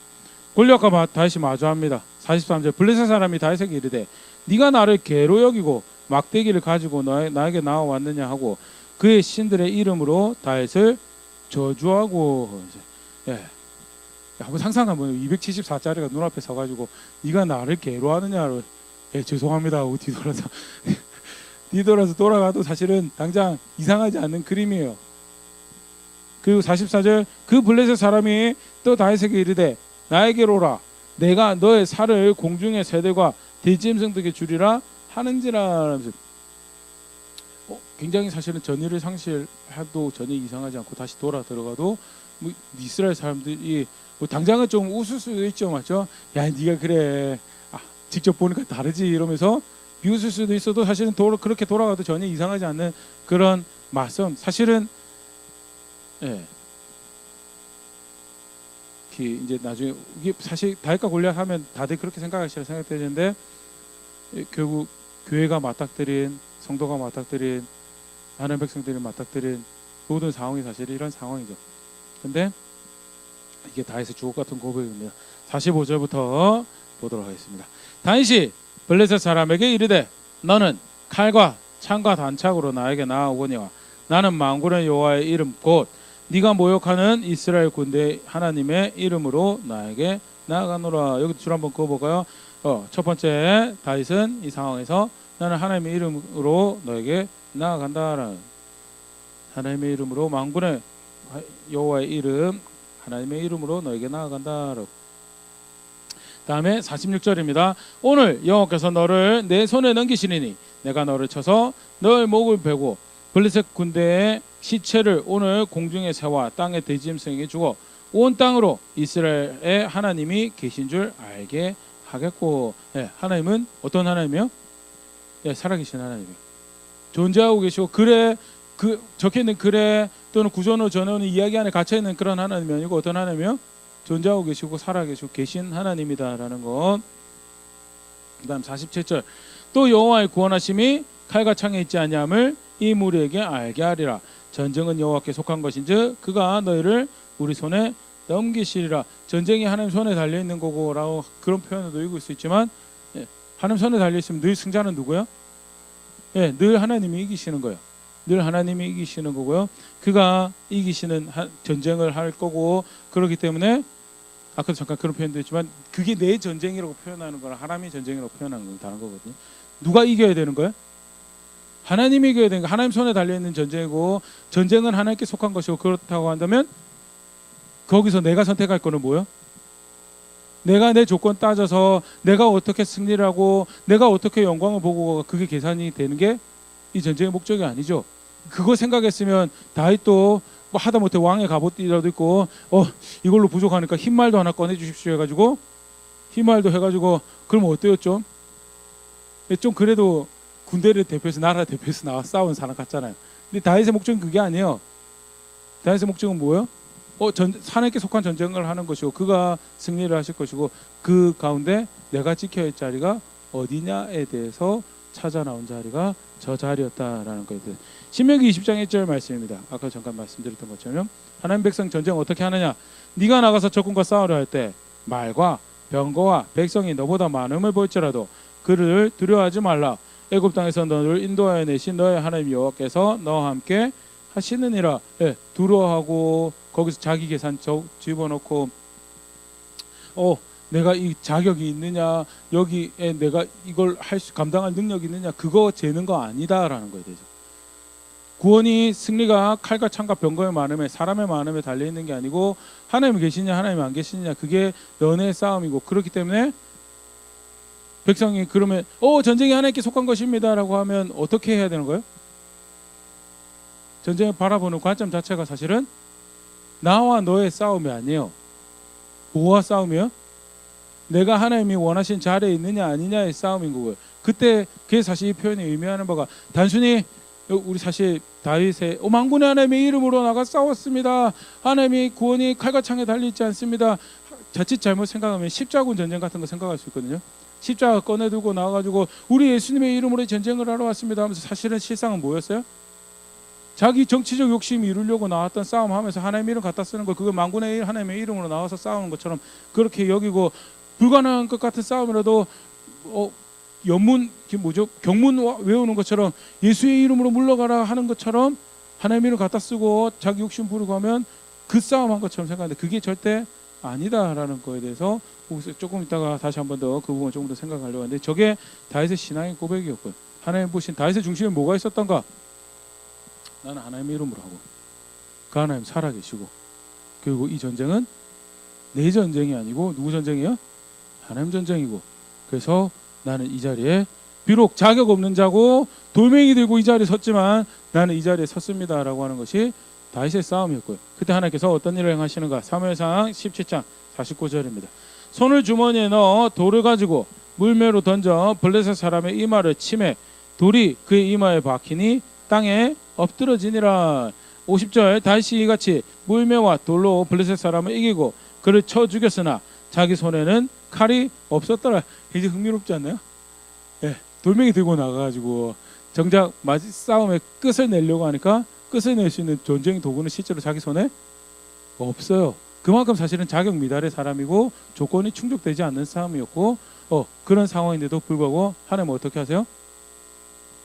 Speaker 1: 골리앗과 다윗이 마주합니다. 43절 블레셋 사람이 다윗에게 이르되 네가 나를 개로 여기고 막대기를 가지고 나에게 나와왔느냐 하고 그의 신들의 이름으로 다윗을 저주하고 한번 상상하면 274짜리가 눈앞에 서가지고 네가 나를 개로 하느냐로 죄송합니다 하고 뒤돌아서 돌아가도 사실은 당장 이상하지 않는 그림이에요. 그리고 44절 그 블레셋 사람이 또 다윗에게 이르되 나에게로 오라 내가 너의 살을 공중의 새들과 들짐승들에게 주리라 하는지라. 굉장히 사실은 전의를 상실해도 전혀 이상하지 않고 다시 돌아 들어가도 뭐 이스라엘 사람들이 뭐 당장은 좀 웃을 수도 있죠, 맞죠? 야, 네가 그래, 직접 보니까 다르지 이러면서 비웃을 수도 있어도 사실은 그렇게 돌아가도 전혀 이상하지 않는 그런 말씀. 사실은 이제 나중에 이게 사실 다윗과 골리앗 하면 다들 그렇게 생각하시라 생각되는데 결국 교회가 맞닥뜨린 성도가 맞닥뜨린 하나님 백성들이 맞닥뜨린 모든 상황이 사실 이런 상황이죠. 근데 이게 다윗의 주옥 같은 고백입니다. 45절부터 보도록 하겠습니다. 다윗이 블레셋 사람에게 이르되 너는 칼과 창과 단창으로 나에게 나아오거니와 나는 만군의 여호와의 이름 곧 네가 모욕하는 이스라엘 군대 하나님의 이름으로 나에게 나아가노라. 여기 줄 한번 그어볼까요? 첫 번째 다윗은 이 상황에서 나는 하나님의 이름으로 너에게 나아간다. 하나님의 이름으로 만군의 여호와의 이름 하나님의 이름으로 너에게 나아간다. 다음에 46절입니다. 오늘 여호와께서 너를 내 손에 넘기시리니 내가 너를 쳐서 너의 목을 베고 블레셋 군대의 시체를 오늘 공중의 새와 땅의 들짐승에게 주고 온 땅으로 이스라엘의 하나님이 계신 줄 알게 하겠고. 하나님은 어떤 하나님이요? 살아계신 하나님이요. 존재하고 계시고 그 적혀있는 글에 또는 구전어 전어는 이야기 안에 갇혀있는 그런 하나님이 아니고 어떤 하나님이요? 존재하고 계시고 살아계시고 계신 하나님이다라는 것. 그 다음 47절 또 여호와의 구원하심이 칼과 창에 있지 아니함을 이 무리에게 알게 하리라. 전쟁은 여호와께 속한 것인즉 그가 너희를 우리 손에 넘기시리라. 전쟁이 하나님 손에 달려있는 거고 라고 그런 표현도 읽을 수 있지만 하나님 손에 달려있으면 늘 승자는 누구야? 늘 하나님이 이기시는 거예요. 늘 하나님이 이기시는 거고요. 그가 이기시는 전쟁을 할 거고 그렇기 때문에 아까도 잠깐 그런 표현도 했지만 그게 내 전쟁이라고 표현하는 거랑 하나님의 전쟁이라고 표현하는 건 다른 거거든요. 누가 이겨야 되는 거예요? 하나님이 이겨야 되는 거. 하나님 손에 달려있는 전쟁이고 전쟁은 하나님께 속한 것이고 그렇다고 한다면 거기서 내가 선택할 거는 뭐예요? 내가 내 조건 따져서 내가 어떻게 승리를 하고 내가 어떻게 영광을 보고 그게 계산이 되는 게 이 전쟁의 목적이 아니죠. 그거 생각했으면 다윗도 뭐 하다못해 왕의 갑옷이라도 있고 이걸로 부족하니까 흰말도 하나 꺼내주십시오 해가지고 흰말도 해가지고 그러면 어때요 좀? 좀 그래도 군대를 대표해서 나라 대표해서 나와 싸운 사람 같잖아요. 근데 다윗의 목적은 그게 아니에요. 다윗의 목적은 뭐예요? 하나님께 속한 전쟁을 하는 것이고 그가 승리를 하실 것이고 그 가운데 내가 지켜야 할 자리가 어디냐에 대해서 찾아 나온 자리가 저 자리였다라는 거예요. 신명기 20장 1절 말씀입니다. 아까 잠깐 말씀드렸던 것처럼 하나님 백성 전쟁 어떻게 하느냐? 네가 나가서 적군과 싸우려 할 때 말과 병거와 백성이 너보다 많음을 볼지라도 그를 두려워하지 말라. 애굽 땅에서 너를 인도하여 내신 너의 하나님 여호와께서 너와 함께 하시느니라. 두려워하고 거기서 자기 계산 집어넣고 내가 이 자격이 있느냐 여기에 내가 이걸 감당할 능력이 있느냐 그거 재는 거 아니다라는 거에 대해서 구원이 승리가 칼과 창과 병거의 많음에 사람의 많음에 달려있는 게 아니고 하나님이 계시냐 하나님이 안 계시냐 그게 연애의 싸움이고 그렇기 때문에 백성이 그러면 전쟁이 하나님께 속한 것입니다 라고 하면 어떻게 해야 되는 거예요? 전쟁을 바라보는 관점 자체가 사실은 나와 너의 싸움이 아니에요. 뭐와 싸움이에요? 내가 하나님이 원하신 자리에 있느냐 아니냐의 싸움인 거고요. 그때 그게 사실 이 표현이 의미하는 바가 단순히 우리 사실 다윗의 만군의 하나님의 이름으로 나가 싸웠습니다. 하나님이 구원이 칼과 창에 달려있지 않습니다. 자칫 잘못 생각하면 십자군 전쟁 같은 거 생각할 수 있거든요. 십자가 꺼내들고 나와가지고 우리 예수님의 이름으로 전쟁을 하러 왔습니다 하면서 사실은 실상은 뭐였어요? 자기 정치적 욕심 이루려고 나왔던 싸움하면서 하나님의 이름 갖다 쓰는 거 그거 만군의 하나님의 이름으로 나와서 싸우는 것처럼 그렇게 여기고 불가능한 것 같은 싸움이라도 경문 외우는 것처럼 예수의 이름으로 물러가라 하는 것처럼 하나님의 이름 갖다 쓰고 자기 욕심 부리고 하면 그 싸움한 것처럼 생각하는데 그게 절대 아니다라는 거에 대해서 조금 이따가 다시 한 번 더 그 부분 조금 더 생각하려고 하는데 저게 다윗의 신앙의 고백이었고요. 하나님 보신 다윗의 중심에 뭐가 있었던가? 나는 하나님의 이름으로 하고 그 하나님 살아계시고, 그리고 이 전쟁은 내 전쟁이 아니고 누구 전쟁이야? 하나님 전쟁이고, 그래서 나는 이 자리에 비록 자격 없는 자고 돌멩이 들고 이 자리에 섰지만 나는 이 자리에 섰습니다 라고 하는 것이 다윗의 싸움이었고요. 그때 하나님께서 어떤 일을 행하시는가? 사무엘상 17장 49절입니다. 손을 주머니에 넣어 돌을 가지고 물매로 던져 블레셋 사람의 이마를 치매 돌이 그의 이마에 박히니 땅에 엎드러지니라. 50절 다윗이 이같이 물매와 돌로 블레셋 사람을 이기고 그를 쳐 죽였으나 자기 손에는 칼이 없었더라. 굉장히 흥미롭지 않나요? 예, 돌멩이 들고 나가가지고 정작 싸움의 끝을 내려고 하니까 끝을 낼 수 있는 전쟁 도구는 실제로 자기 손에 없어요. 그만큼 사실은 자격 미달의 사람이고 조건이 충족되지 않는 싸움이었고, 그런 상황인데도 불구하고 하나님은 어떻게 하세요?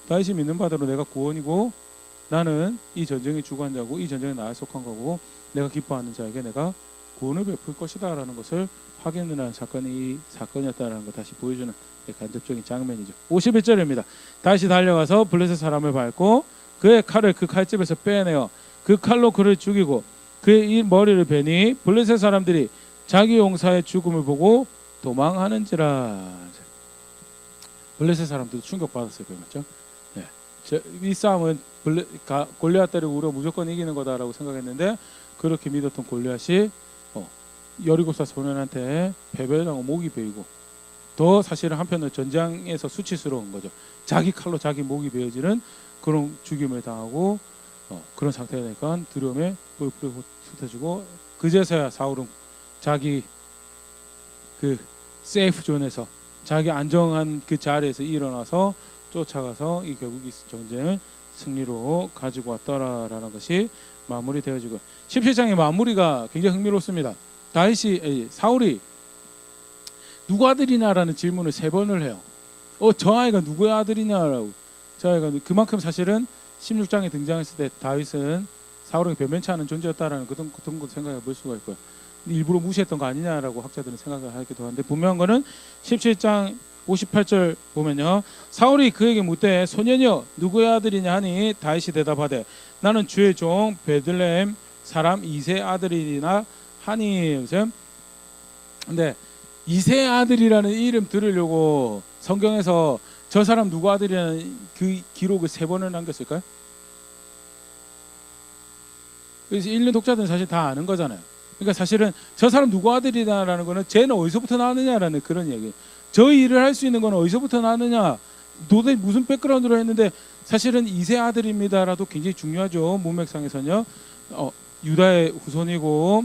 Speaker 1: 다윗이 믿는 바대로 내가 구원이고 나는 이 전쟁의 주관자고 이 전쟁에 나에 속한 거고 내가 기뻐하는 자에게 내가 구원을 베풀 것이다 라는 것을 확인하는 사건이 이 사건이었다는 걸 다시 보여주는 간접적인 장면이죠. 51절입니다. 다시 달려가서 블레셋 사람을 밟고 그의 칼을 그 칼집에서 빼내어 그 칼로 그를 죽이고 그의 이 머리를 베니 블레셋 사람들이 자기 용사의 죽음을 보고 도망하는지라. 블레셋 사람들도 충격받았을 거예요. 맞죠? 네. 이 싸움은 골리앗 때리고 우리가 무조건 이기는 거다라고 생각했는데 그렇게 믿었던 골리앗이 17살 소년한테 패배당하고 목이 베이고, 더 사실은 한편으로 전장에서 수치스러운 거죠. 자기 칼로 자기 목이 베어지는 그런 죽임을 당하고 그런 상태가 되니까 두려움에 뿔뿔이 흩어지고, 그제서야 사울은 자기 그 세이프 존에서 자기 안정한 그 자리에서 일어나서 쫓아가서 이 결국 이 전쟁을 승리로 가지고 왔더라라는 것이 마무리되어지고, 17장의 마무리가 굉장히 흥미롭습니다. 사울이 누구 아들이냐라는 질문을 3번을 해요. 저 아이가 누구의 아들이냐라고. 저 아이가 그만큼 사실은 16장에 등장했을 때 다윗은 사울에게 변변치 않은 존재였다라는 그런 것도 생각해 볼 수가 있고요. 일부러 무시했던 거 아니냐라고 학자들은 생각을 하기도 하는데, 분명한 거는 17장 58절 보면요, 사울이 그에게 묻되 소년이여 누구의 아들이냐 하니 다윗이 대답하되 나는 주의 종 베들레헴 사람 이새의 아들이나 하니. 근데 이새의 아들이라는 이름 들으려고 성경에서 저 사람 누구 아들이라는 그 기록을 3번을 남겼을까요? 그래서 읽는 독자들은 사실 다 아는 거잖아요. 그러니까 사실은 저 사람 누구 아들이다라는 거는 쟤는 어디서부터 나왔느냐라는 그런 얘기. 저 일을 할 수 있는 건 어디서부터 나왔느냐, 도대체 무슨 백그라운드로 했는데, 사실은 이새 아들입니다라도 굉장히 중요하죠. 문맥상에서는요. 유다의 후손이고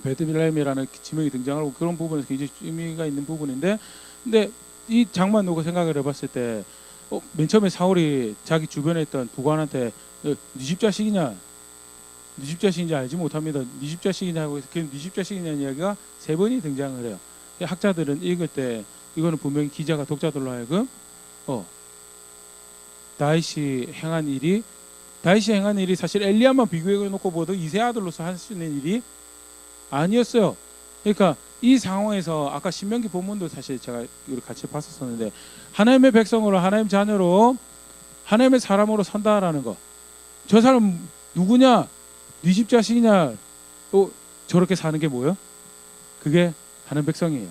Speaker 1: 베들레헴이라는 지명이 등장하고 그런 부분에서 굉장히 의미가 있는 부분인데, 근데 이 장만 놓고 생각을 해봤을 때 맨 처음에 사울이 자기 주변에 있던 부관한테 네 집 자식이냐, 네 집 자식인지 알지 못합니다. 네 집 자식이냐고 해서 네 집 자식이냐는 이야기가 3번이 등장을 해요. 학자들은 읽을 때 이거는 분명히 기자가 독자들로 하여금 다윗이 행한 일이 사실 엘리야만 비교해 놓고 보도 이세 아들로서 할 수 있는 일이 아니었어요. 그러니까 이 상황에서 아까 신명기 본문도 사실 제가 같이 봤었는데, 하나님의 백성으로 하나님 자녀로 하나님의 사람으로 산다라는 거, 저 사람 누구냐, 네 집 자식이냐, 저렇게 사는 게 뭐예요? 그게 하나님 백성이에요.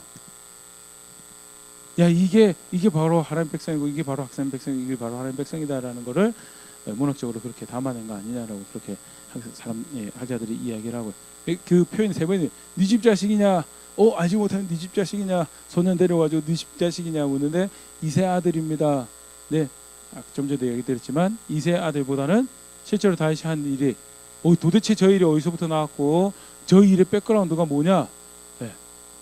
Speaker 1: 야, 이게 바로 하나님 백성이고 이게 바로 하나님 백성이고 이게 바로 하나님 백성이다라는 거를 문학적으로 그렇게 담아낸 거 아니냐라고 그렇게 학자들이 이야기를 하고요. 그 표현이 3번이 네 집 자식이냐, 알지 못하면 네 집 자식이냐, 소년 데려와가지고 네 집 자식이냐 묻는데 이세 아들입니다. 네, 좀 전에 얘기 드렸지만 이세 아들보다는 실제로 다윗이 한 일이 도대체 저 일이 어디서부터 나왔고 저 일의 백그라운드가 뭐냐.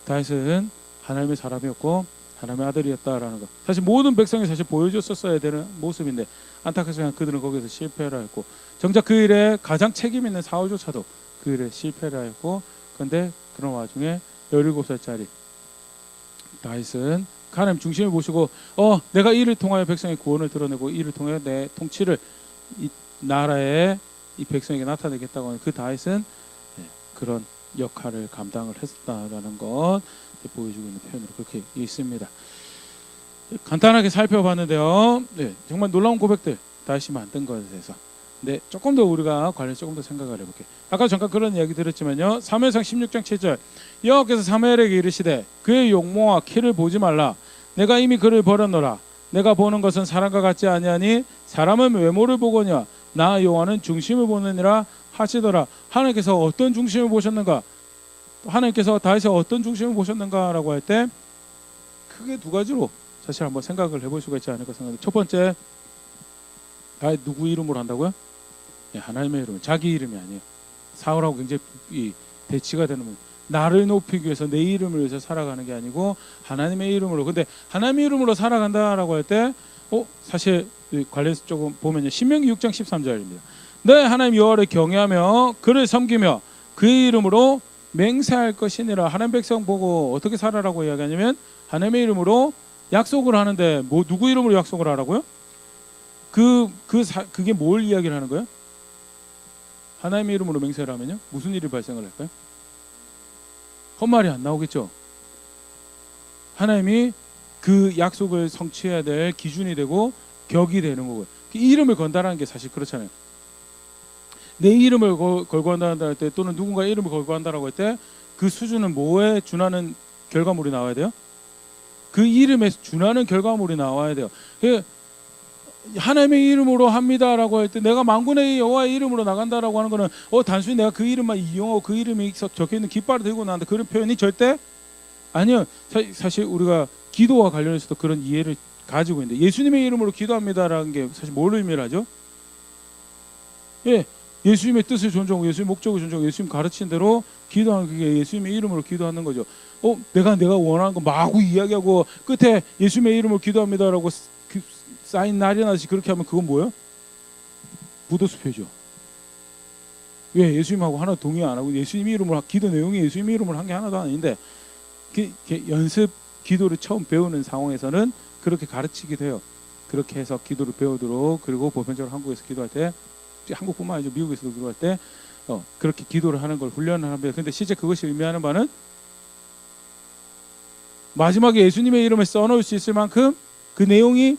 Speaker 1: 다윗은 하나님의 사람이었고 하나님의 아들이었다라는 거, 사실 모든 백성이 사실 보여줬었어야 되는 모습인데 안타깝지만 그들은 거기서 실패를 했고, 정작 그 일에 가장 책임 있는 사울조차도 그 일에 실패를 했고, 그런데 그런 와중에 17살짜리 다윗은 하나님 중심을 보시고 내가 이를 통하여 백성의 구원을 드러내고 이를 통하여 내 통치를 이 나라의 이 백성에게 나타내겠다고 하는 그 다윗은 그런 역할을 감당을 했다라는 것 보여주고 있는 표현으로 그렇게 있습니다. 간단하게 살펴봤는데요. 정말 놀라운 고백들 다윗이 만든 것에 대해서 네, 조금 더 우리가 관련 조금 더 생각을 해볼게요. 아까 잠깐 그런 이야기 들었지만요. 사무엘상 16장 7절 여호와께서 사무엘에게 이르시되 그의 용모와 키를 보지 말라. 내가 이미 그를 버렸노라. 내가 보는 것은 사람과 같지 아니하니 사람은 외모를 보거니와 나 여호와는 중심을 보느니라 하시더라. 하나님께서 어떤 중심을 보셨는가? 하나님께서 다윗의 어떤 중심을 보셨는가라고 할 때 크게 두 가지로 사실 한번 생각을 해볼 수가 있지 않을까 생각합니다. 첫 번째, 다윗 누구 이름으로 한다고요? 네, 하나님의 이름, 자기 이름이 아니에요. 사울하고 굉장히 대치가 되는 거예요. 나를 높이기 위해서 내 이름을 위해서 살아가는 게 아니고 하나님의 이름으로. 근데 하나님의 이름으로 살아간다라고 할 때 사실 관련해서 조금 보면요. 신명기 6장 13절입니다. 너 하나님 여호와를 경외하며 그를 섬기며 그의 이름으로 맹세할 것이니라. 하나님 백성 보고 어떻게 살아라고 이야기하냐면 하나님의 이름으로 약속을 하는데 누구 이름으로 약속을 하라고요? 그게 뭘 이야기를 하는 거예요? 하나님의 이름으로 맹세를 하면요? 무슨 일이 발생을 할까요? 헛말이 안 나오겠죠. 하나님이 그 약속을 성취해야 될 기준이 되고 격이 되는 거고요. 이름을 건다라는 게 사실 그렇잖아요. 내 이름을 걸고 한다고 할 때 또는 누군가의 이름을 걸고 한다라고 할 때 그 수준은 뭐에 준하는 결과물이 나와야 돼요? 그 이름에 준하는 결과물이 나와야 돼요. 하나님의 이름으로 합니다라고 할 때 내가 만군의 여호와의 이름으로 나간다라고 하는 거는 단순히 내가 그 이름만 이용하고 그 이름이 적혀있는 깃발을 들고 나간다 그런 표현이 절대 아니요. 사실 우리가 기도와 관련해서도 그런 이해를 가지고 있는데 예수님의 이름으로 기도합니다라는 게 사실 뭘 의미를 하죠? 예수님의 뜻을 존중하고 예수님의 목적을 존중하고 예수님 가르친 대로 기도하는 그게 예수님의 이름으로 기도하는 거죠. 내가 원하는 거 마구 이야기하고 끝에 예수님의 이름으로 기도합니다라고 사인 날이나듯이 그렇게 하면 그건 뭐예요? 부도수표죠. 왜 예수님하고 하나 동의 안 하고 예수님 이름으로 기도 내용이 예수님 이름으로 한 게 하나도 아닌데 연습 기도를 처음 배우는 상황에서는 그렇게 가르치기도 해요. 그렇게 해서 기도를 배우도록 그리고 보편적으로 한국에서 기도할 때 한국뿐만 아니죠 미국에서도 기도할 때 그렇게 기도를 하는 걸 훈련을 합니다. 근데 실제 그것이 의미하는 바는 마지막에 예수님의 이름을 써놓을 수 있을 만큼 그 내용이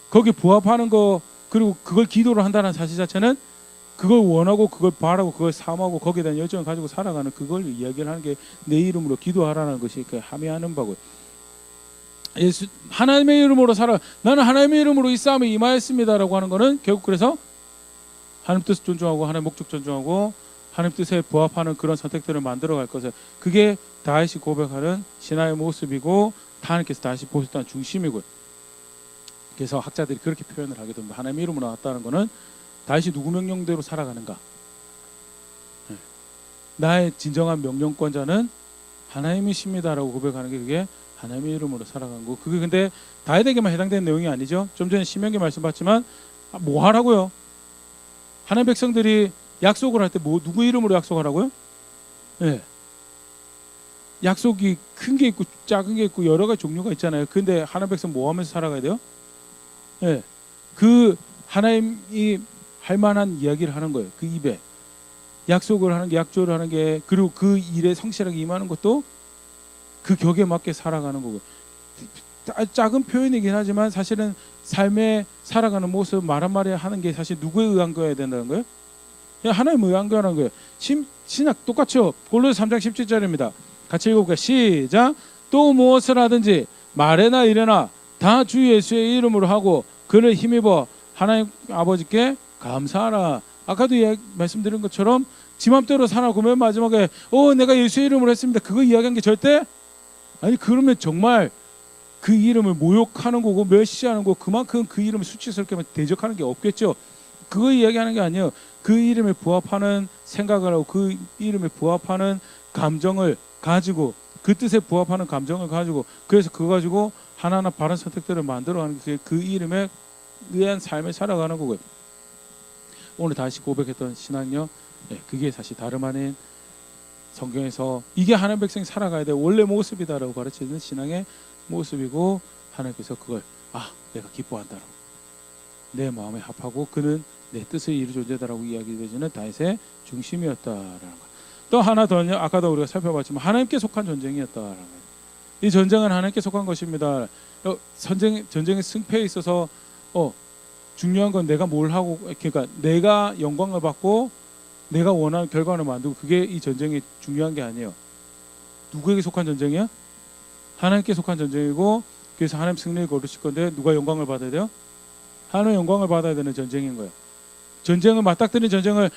Speaker 1: 거기에 부합하는 거 그리고 그걸 기도를 한다는 사실 자체는 그걸 원하고 그걸 바라고 그걸 사모하고 거기에 대한 열정을 가지고 살아가는 그걸 이야기를 하는 게 내 이름으로 기도하라는 것이 함의하는 바고요. 하나님의 이름으로 살아 나는 하나님의 이름으로 이 싸움에 임하였습니다라고 하는 거는 결국 그래서 하나님 뜻을 존중하고 하나님 목적 존중하고 하나님 뜻에 부합하는 그런 선택들을 만들어갈 것을 그게 다윗이 고백하는 신앙의 모습이고 하나님께서 다윗이 보셨다는 중심이고요. 그래서 학자들이 그렇게 표현을 하게 됩니다. 하나님의 이름으로 나왔다는 것은 다윗이 누구 명령대로 살아가는가? 나의 진정한 명령권자는 하나님이십니다라고 고백하는 게 그게 하나님의 이름으로 살아간 거. 그게 근데 다윗에게만 해당되는 내용이 아니죠. 좀 전에 신명기 말씀 봤지만 뭐 하라고요? 하나님 백성들이 약속을 할 때 누구 이름으로 약속하라고요? 약속이 큰 게 있고 작은 게 있고 여러 가지 종류가 있잖아요. 근데 하나님 백성 뭐 하면서 살아가야 돼요? 그 하나님이 할 만한 이야기를 하는 거예요. 그 입에 약속을 하는 게 약조를 하는 게 그리고 그 일에 성실하게 임하는 것도 그 격에 맞게 살아가는 거고 작은 표현이긴 하지만 사실은 삶에 살아가는 모습 말 한마디 하는 게 사실 누구에 의한 거여야 된다는 거예요? 하나님에 의한 거라는 거예요. 신약 똑같죠. 골로새 3장 17절입니다. 같이 읽어볼까요? 시작. 또 무엇을 하든지 말에나 일에나 다 주 예수의 이름으로 하고 그를 힘입어 하나님 아버지께 감사하라. 아까도 말씀드린 것처럼 지 맘대로 살아고 맨 마지막에 내가 예수의 이름으로 했습니다. 그거 이야기한 게 절대 아니 그러면 정말 그 이름을 모욕하는 거고 멸시하는 거 그만큼 그 이름을 수치스럽게 대적하는 게 없겠죠. 그거 이야기하는 게 아니에요. 그 이름에 부합하는 생각을 하고 그 이름에 부합하는 감정을 가지고 그 뜻에 부합하는 감정을 가지고 그래서 그거 가지고 하나하나 바른 선택들을 만들어가는 게 그 이름에 의한 삶을 살아가는 거고요. 오늘 다시 고백했던 신앙요, 그게 사실 다름 아닌 성경에서 이게 하나님 백성이 살아가야 될 원래 모습이다라고 가르치는 신앙의 모습이고 하나님께서 그걸 내가 기뻐한다라고 내 마음에 합하고 그는 내 뜻을 이루 존재다라고 이야기되지는 다윗의 중심이었다라는 것. 또 하나 더는요. 아까도 우리가 살펴봤지만 하나님께 속한 전쟁이었다라는 거예요. 이 전쟁은 하나님께 속한 것입니다. 전쟁의 승패에 있어서 중요한 건 내가 뭘 하고, 그러니까 내가 영광을 받고 내가 원하는 결과를 만들고, 그게 이 전쟁이 중요한 게 아니에요. 누구에게 속한 전쟁이야? 하나님께 속한 전쟁이고, 그래서 하나님 승리를 거두실 건데 누가 영광을 받아야 돼요? 하나님 영광을 받아야 되는 전쟁인 거예요. 전쟁을 맞닥뜨린 전쟁을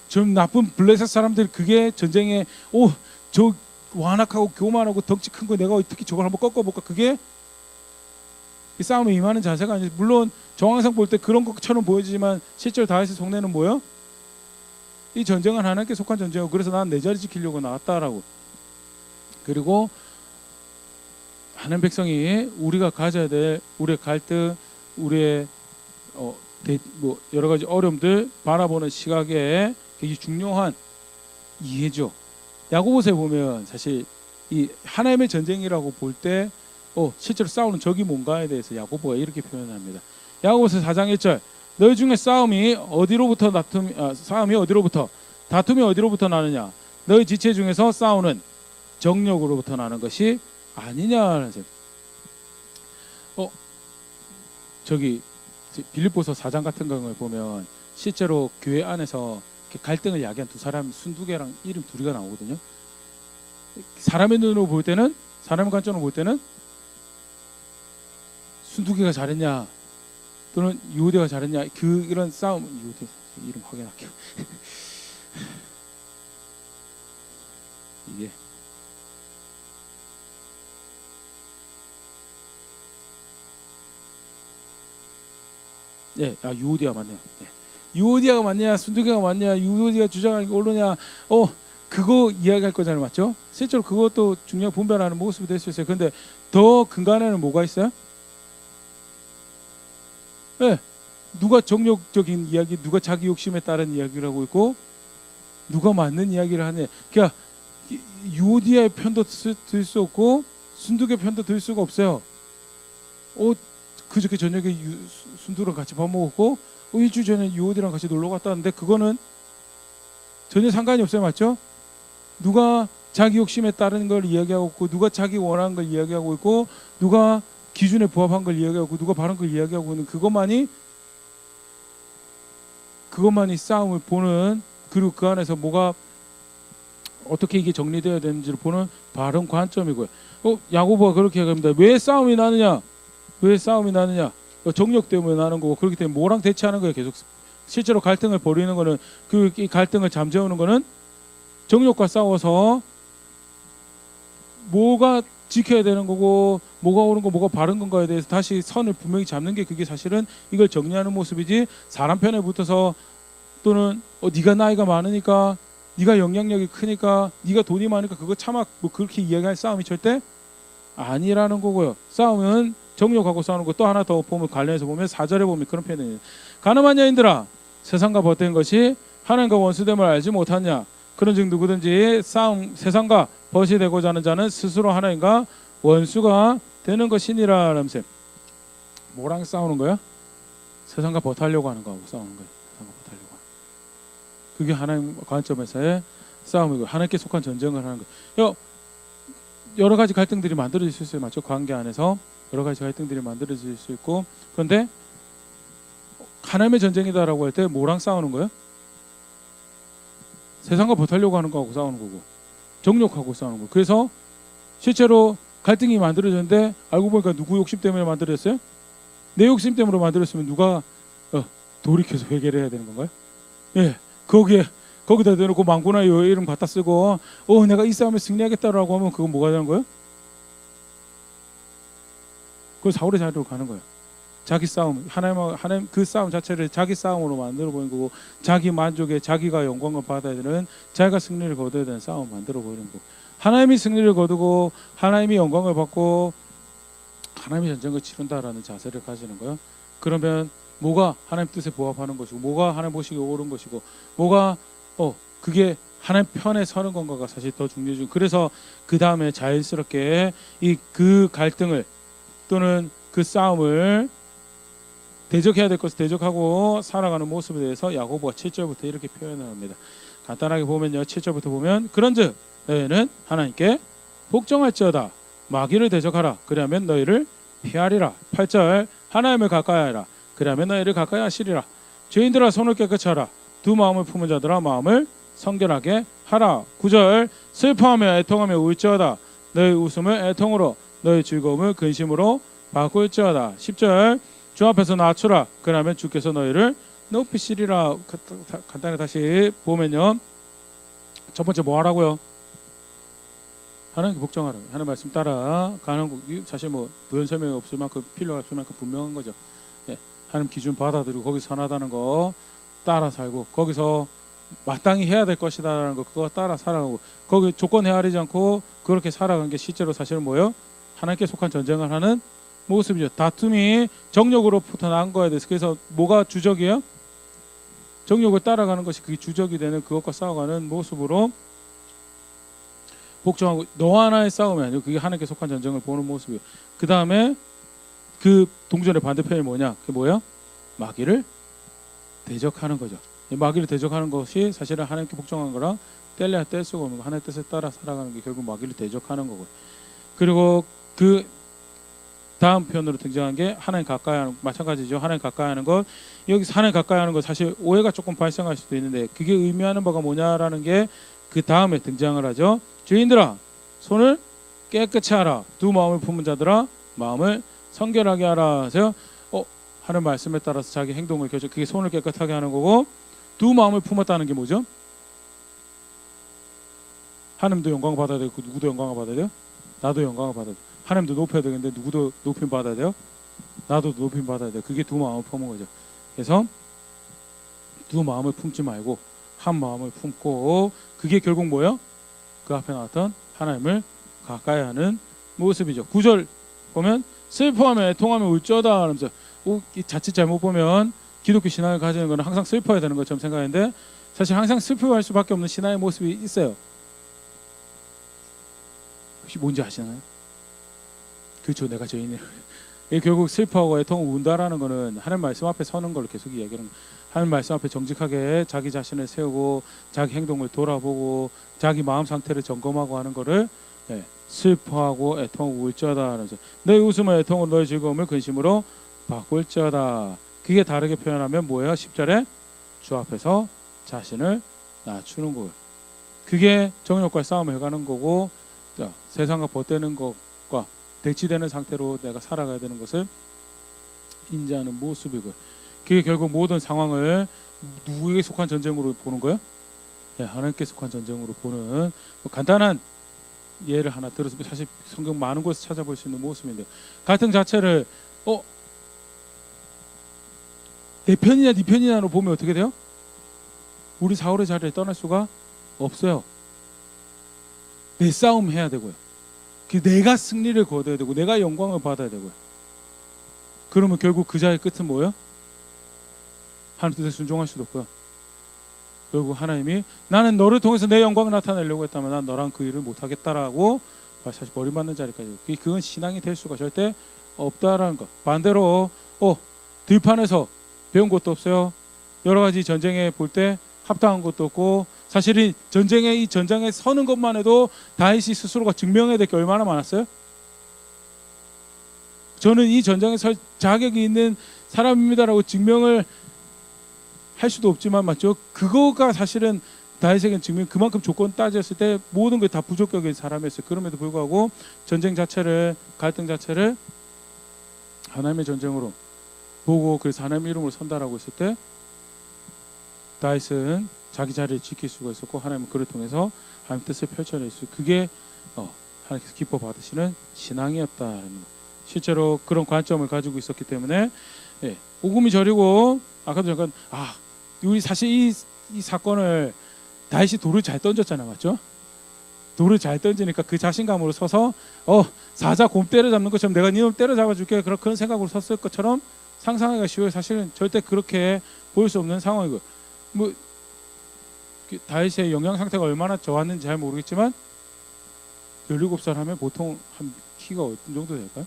Speaker 1: 좀 나쁜 블레셋 사람들, 그게 전쟁에 저 완악하고 교만하고 덩치 큰 거 내가 어떻게 저걸 한번 꺾어볼까, 그게 이 싸움에 임하는 자세가 아니죠. 물론 정황상 볼 때 그런 것처럼 보여지지만 실제로 다윗의 속내는 뭐예요? 이 전쟁은 하나님께 속한 전쟁이고, 그래서 난 내 자리 지키려고 나왔다라고. 그리고 하나님 백성이 우리가 가져야 될 우리의 갈등, 우리의 여러 가지 어려움들 바라보는 시각에 되게 중요한 이해죠. 야고보서에 보면 사실 이 하나님의 전쟁이라고 볼 때 실제로 싸우는 적이 뭔가에 대해서 야고보가 이렇게 표현합니다. 야고보서 4장 1절, 너희 중에 싸움이 어디로부터 다툼이 어디로부터 나느냐? 너희 지체 중에서 싸우는 정욕으로부터 나는 것이 아니냐는 셈. 저기 빌립보서 4장 같은 경우에 보면 실제로 교회 안에서 갈등을 야기한 두 사람, 순두개랑 이름 둘이가 나오거든요. 사람의 눈으로 볼 때는, 사람의 관점으로 볼 때는 순두개가 잘했냐 또는 유오대가 잘했냐, 이런 싸움. 유오대 이름 확인할게요. 이게 유오디아 맞네요. 유오디아가 맞냐, 순두개가 맞냐, 유오디아 주장하는 게 옳으냐, 그거 이야기할 거잖아요, 맞죠? 실제로 그것도 중요한 분별하는 모습이 될 수 있어요. 근데 더 근간에는 뭐가 있어요? 누가 정욕적인 이야기, 누가 자기 욕심에 따른 이야기를 하고 있고, 누가 맞는 이야기를 하냐. 그러니까 유오디아의 편도 들 수 없고 순두개 편도 들 수가 없어요. 그저께 저녁에 순두랑 같이 밥 먹었고, 일주일 전에 유오디랑 같이 놀러 갔다 왔는데 그거는 전혀 상관이 없어요, 맞죠? 누가 자기 욕심에 따른 걸 이야기하고 있고, 누가 자기 원하는 걸 이야기하고 있고, 누가 기준에 부합한 걸 이야기하고 있고, 누가 바른 걸 이야기하고 있는, 그것만이 싸움을 보는, 그리고 그 안에서 뭐가 어떻게 이게 정리되어야 되는지를 보는 바른 관점이고요. 야고보가 그렇게 얘기합니다. 왜 싸움이 나느냐? 정욕 때문에 나는 거고, 그렇기 때문에 뭐랑 대치하는 거예요. 계속 실제로 갈등을 벌이는 거는, 이 갈등을 잠재우는 거는 정욕과 싸워서 뭐가 지켜야 되는 거고, 뭐가 옳은 거, 뭐가 바른 건가에 대해서 다시 선을 분명히 잡는 게, 그게 사실은 이걸 정리하는 모습이지, 사람 편에 붙어서 또는 네가 나이가 많으니까, 네가 영향력이 크니까, 네가 돈이 많으니까 그거 참아, 그렇게 이야기할 싸움이 절대 아니라는 거고요. 싸움은 정욕하고 싸우는 거. 또 하나 더 보면, 관련해서 보면 4절에 보면 그런 표현이, 가늠한 여인들아, 세상과 벗된 것이 하나님과 원수됨을 알지 못하냐? 그런즉 누구든지 세상과 벗이 되고자 하는 자는 스스로 하나님과 원수가 되는 것이니라. 라면서 뭐랑 싸우는 거야? 세상과 벗하려고 하는 거하고 싸우는 거야. 세상과 벗하려고 하는 거. 그게 하나님 관점에서의 싸움이고, 하나님께 속한 전쟁을 하는 거예요. 여러 가지 갈등들이 만들어질 수 있어요, 맞죠? 관계 안에서 여러 가지 갈등들이 만들어질 수 있고, 그런데 하나님의 전쟁이다라고 할 때 뭐랑 싸우는 거예요? 세상과 벗하려고 하는 거하고 싸우는 거고, 정욕하고 싸우는 거. 그래서 실제로 갈등이 만들어졌는데 알고 보니까 누구 욕심 때문에 만들어졌어요? 내 욕심 때문에 만들었으면 누가 돌이켜서 회개를 해야 되는 건가요? 거기다 대놓고 망구나 요 이름 갖다 쓰고 내가 이 싸움에 승리하겠다라고 하면 그건 뭐가 되는 거예요? 그건 사울의 자리로 가는 거예요. 자기 싸움, 하나님 그 싸움 자체를 자기 싸움으로 만들어 버리는 거고, 자기 만족에 자기가 영광을 받아야 되는, 자기가 승리를 거둬야 되는 싸움 만들어 버리는 거고, 하나님이 승리를 거두고 하나님이 영광을 받고 하나님이 전쟁을 치른다라는 자세를 가지는 거예요. 그러면 뭐가 하나님 뜻에 부합하는 것이고, 뭐가 하나님 보시기에 옳은 것이고, 뭐가 그게 하나님 편에 서는 건가가 사실 더 중요해지고, 그래서 그 다음에 자연스럽게 그 갈등을 또는 그 싸움을 대적해야 될 것을 대적하고 살아가는 모습에 대해서 야고보가 7절부터 이렇게 표현을 합니다. 간단하게 보면요, 7절부터 보면, 그런즉 너희는 하나님께 복종할지어다. 마귀를 대적하라. 그리하면 너희를 피하리라. 8절 하나님을 가까이 하라. 그러면 너희를 가까이 하시리라. 죄인들아 손을 깨끗이 하라. 두 마음을 품은 자들아 마음을 성결하게 하라. 9절 슬퍼하며 애통하며 울지어다. 너희 웃음을 애통으로 너희 즐거움을 근심으로 바꿀지어다. 10절 주 앞에서 낮추라. 그러면 주께서 너희를 높이시리라. 간단히 다시 보면요, 첫 번째 뭐 하라고요? 하나님께 복종하라. 하나님 말씀 따라 가는 거, 사실 뭐 부연 설명이 없을 만큼 필요할 만큼 분명한 거죠. 예, 하나님 기준 받아들이고 거기서 선하다는 거 따라 살고, 거기서 마땅히 해야 될 것이다라는 거 그거 따라 살아가고, 거기 조건 헤아리지 않고 그렇게 살아간 게 실제로 사실은 뭐예요? 하나님께 속한 전쟁을 하는 모습이죠. 다툼이 정욕으로부터 난 거에 대해서. 그래서 뭐가 주적이에요? 정욕을 따라가는 것이 그게 주적이 되는 그것과 싸워가는 모습으로 복종하고, 너 하나의 싸움이 아니고 그게 하나님께 속한 전쟁을 보는 모습이에요. 그 다음에 그 동전의 반대편이 뭐냐? 그게 뭐예요? 마귀를 대적하는 거죠. 이 마귀를 대적하는 것이 사실은 하나님께 복종하는 거랑 뗄래야 뗄 수가 없는 거. 하나님의 뜻에 따라 살아가는 게 결국 마귀를 대적하는 거고요. 그리고 그 다음 편으로 등장한 게 하나님 가까이 하는, 마찬가지죠. 하나님 가까이 하는 것. 여기서 하나님 가까이 하는 것, 사실 오해가 조금 발생할 수도 있는데 그게 의미하는 바가 뭐냐라는 게 그 다음에 등장을 하죠. 죄인들아 손을 깨끗이 하라. 두 마음을 품은 자들아 마음을 성결하게 하라. 해서 하는 말씀에 따라서 자기 행동을 결정, 그게 손을 깨끗하게 하는 거고, 두 마음을 품었다는 게 뭐죠? 하나님도 영광을 받아야 되고 누구도 영광을 받아야 돼요? 나도 영광을 받아야 돼요. 하나님도 높여야 되는데 누구도 높임 받아야 돼요? 나도 높임 받아야 돼요. 그게 두 마음을 품은 거죠. 그래서 두 마음을 품지 말고 한 마음을 품고, 그게 결국 뭐예요? 그 앞에 나왔던 하나님을 가까이 하는 모습이죠. 9절 보면 슬퍼하며 애통하며 울지어다 하면서, 자칫 잘못 보면 기독교 신앙을 가지는 것은 항상 슬퍼야 되는 것처럼 생각하는데 사실 항상 슬퍼할 수밖에 없는 신앙의 모습이 있어요. 혹시 뭔지 아시나요? 그렇죠. 내가 죄인이에요. 결국 슬퍼하고 애통하고 운다라는 것은 하나님 말씀 앞에 서는 걸 계속 이야기하는 거예요. 하나님 말씀 앞에 정직하게 자기 자신을 세우고 자기 행동을 돌아보고 자기 마음 상태를 점검하고 하는 거를 슬퍼하고 애통하고 울지어다 하면서, 너희 웃음을 애통으로 너희 즐거움을 근심으로 바꿀지어다. 그게 다르게 표현하면 뭐예요? 10절에 주 앞에서 자신을 낮추는 거예요. 그게 정욕과 싸움을 해가는 거고, 세상과 벗대는 것과 대치되는 상태로 내가 살아가야 되는 것을 인지하는 모습이고요. 그게 결국 모든 상황을 누구에게 속한 전쟁으로 보는 거예요? 하나님께 속한 전쟁으로 보는 간단한 예를 하나 들어서, 사실 성경 많은 곳에서 찾아볼 수 있는 모습인데, 갈등 자체를 내 편이냐 네 편이냐로 보면 어떻게 돼요? 우리 사울의 자리를 떠날 수가 없어요. 내 싸움 해야 되고요. 내가 승리를 거둬야 되고 내가 영광을 받아야 되고요. 그러면 결국 그 자의 끝은 뭐예요? 하나님 뜻에 순종할 수도 없고요. 결국 하나님이 나는 너를 통해서 내 영광을 나타내려고 했다면 난 너랑 그 일을 못하겠다라고 사실 버림받는 자리까지. 그건 신앙이 될 수가 절대 없다라는 것. 반대로 들판에서 배운 것도 없어요. 여러 가지 전쟁에 볼 때 합당한 것도 없고, 사실은 이 전장에 서는 것만 해도 다윗이 스스로가 증명해야 될 게 얼마나 많았어요. 저는 이 전장에 설 자격이 있는 사람입니다라고 증명을 할 수도 없지만, 맞죠? 그거가 사실은 다윗에게는 증명, 그만큼 조건 따졌을 때 모든 게 다 부적격인 사람이었어요. 그럼에도 불구하고 전쟁 자체를, 갈등 자체를 하나님의 전쟁으로 보고, 그래서 하나님의 이름으로 선다라고 했을 때 다윗은 자기 자리를 지킬 수가 있었고, 하나님은 그를 통해서 하나님 뜻을 펼쳐낼 수, 그게 하나님께서 기뻐 받으시는 신앙이었다는 것. 실제로 그런 관점을 가지고 있었기 때문에 오금이 저리고, 아까도 잠깐 우리 사실 이 사건을 다윗이 돌을 잘 던졌잖아요, 맞죠? 돌을 잘 던지니까 그 자신감으로 서서 사자 곰 때려잡는 것처럼 내가 니놈 때려잡아줄게, 그런 생각으로 섰을 것처럼 상상하기가 쉬워요. 사실은 절대 그렇게 보일 수 없는 상황이고, 뭐 다윗의 영양 상태가 얼마나 좋았는지 잘 모르겠지만 17살 하면 보통 한 키가 어떤 정도 될까요?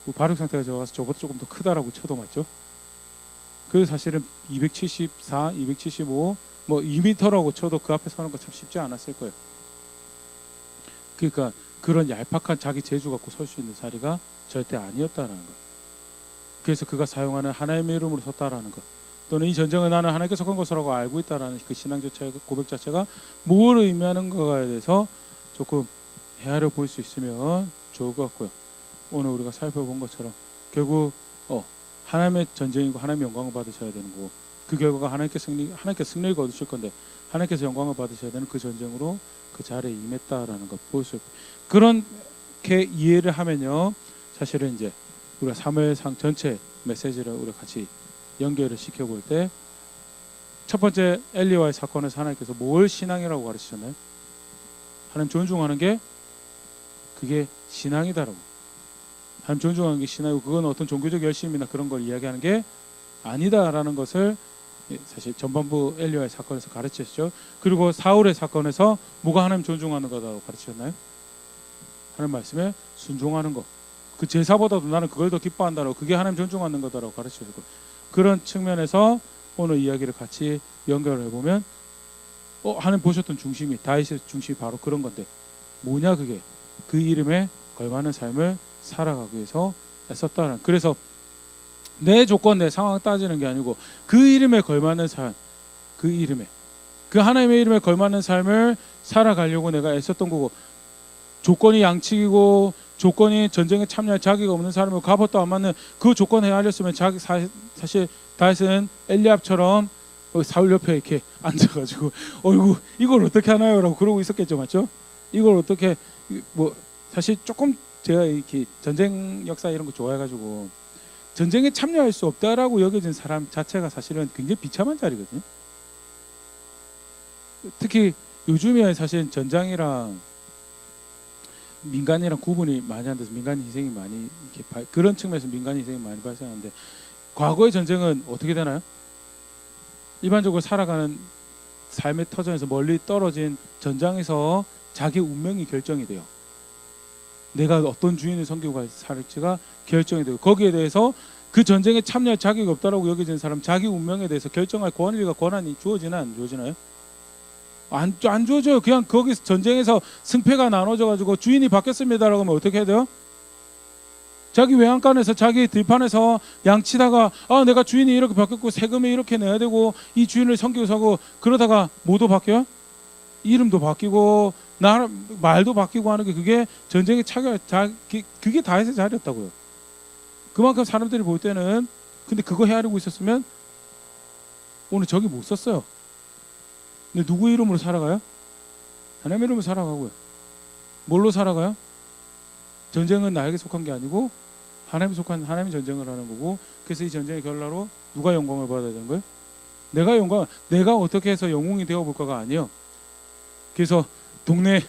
Speaker 1: 뭐 발육 상태가 좋아서 저보다 조금 더 크다라고 쳐도 맞죠? 그 사실은 274, 275, 뭐 2m라고 쳐도 그 앞에 서는 거 참 쉽지 않았을 거예요. 그러니까 그런 얄팍한 자기 재주 갖고 설 수 있는 자리가 절대 아니었다는 거예요. 그래서 그가 사용하는 하나님의 이름으로 섰다라는 것, 또는 이 전쟁은 나는 하나님께 속한 것이라고 알고 있다라는 그 신앙 자체의 고백 자체가 뭘 의미하는가에 대해서 조금 헤아려 볼 수 있으면 좋을 것 같고요. 오늘 우리가 살펴본 것처럼 결국 하나님의 전쟁이고 하나님의 영광을 받으셔야 되는 거고, 그 결과가 하나님께 승리를 거두실 건데 하나님께서 영광을 받으셔야 되는 그 전쟁으로 그 자리에 임했다라는 것 볼 수 있고, 그렇게 이해를 하면요, 사실은 이제 우리가 사무엘상 전체 메시지를 우리가 같이 연결을 시켜볼 때, 첫 번째 엘리와의 사건에서 하나님께서 뭘 신앙이라고 가르치셨나요? 하나님 존중하는 게 그게 신앙이다라고. 하나님 존중하는 게 신앙이고, 그건 어떤 종교적 열심이나 그런 걸 이야기하는 게 아니다라는 것을 사실 전반부 엘리야의 사건에서 가르치셨죠. 그리고 사울의 사건에서 뭐가 하나님 존중하는 거다라고 가르치셨나요? 하나님 말씀에 순종하는 것, 그 제사보다도 나는 그걸 더 기뻐한다라고, 그게 하나님 존중하는 거다라고 가르치셨고, 그런 측면에서 오늘 이야기를 같이 연결해 보면 하나님 보셨던 중심이, 다윗의 중심이 바로 그런 건데 뭐냐, 그게 그 이름에 걸맞는 삶을 살아가기 위해서 애썼다는. 그래서 내 조건, 내 상황 따지는 게 아니고 그 이름에 걸맞는 삶, 그 이름에, 그 하나님의 이름에 걸맞는 삶을 살아가려고 내가 애썼던 거고, 조건이 양측이고 조건이 전쟁에 참여할 자기가 없는 사람이고 갑옷도 안 맞는 그 조건에 헤아렸으면 사실 다윗은 엘리압처럼 사울 옆에 이렇게 앉아가지고 어이구 이걸 어떻게 하나요? 라고 그러고 있었겠죠, 맞죠? 이걸 어떻게, 뭐 사실 조금 제가 이렇게 전쟁 역사 이런 거 좋아해가지고 전쟁에 참여할 수 없다라고 여겨진 사람 자체가 사실은 굉장히 비참한 자리거든요. 특히 요즘에 사실 전장이랑 민간이랑 구분이 많이 안 돼서 민간 희생이 많이 이렇게 그런 측면에서 민간 희생이 많이 발생하는데, 과거의 전쟁은 어떻게 되나요? 일반적으로 살아가는 삶의 터전에서 멀리 떨어진 전장에서 자기 운명이 결정이 돼요. 내가 어떤 주인을 섬기고 살지가 결정이 되고, 거기에 대해서 그 전쟁에 참여할 자격이 없다라고 여겨지는 사람, 자기 운명에 대해서 결정할 권리가 권한이 주어지나 안 주어지나요? 안 주어져요. 그냥 거기서 전쟁에서 승패가 나눠져 가지고 주인이 바뀌었습니다라고 하면 어떻게 해야 돼요? 자기 외양간에서 자기 들판에서 양치다가 내가 주인이 이렇게 바뀌었고 세금이 이렇게 내야 되고 이 주인을 섬기고 사고, 그러다가 뭐도 바뀌어요? 이름도 바뀌고 말도 바뀌고 하는 게, 그게 전쟁의 그게 다윗의 자리였다고요. 그만큼 사람들이 볼 때는, 근데 그거 헤아리고 있었으면 오늘 저기 못 썼어요. 근데 누구 이름으로 살아가요? 하나님의 이름으로 살아가고요. 뭘로 살아가요? 전쟁은 나에게 속한 게 아니고 하나님이 속한, 하나님이 전쟁을 하는 거고, 그래서 이 전쟁의 결과로 누가 영광을 받아야 되는 거예요? 내가 어떻게 해서 영웅이 되어 볼까가 아니에요. 그래서 동네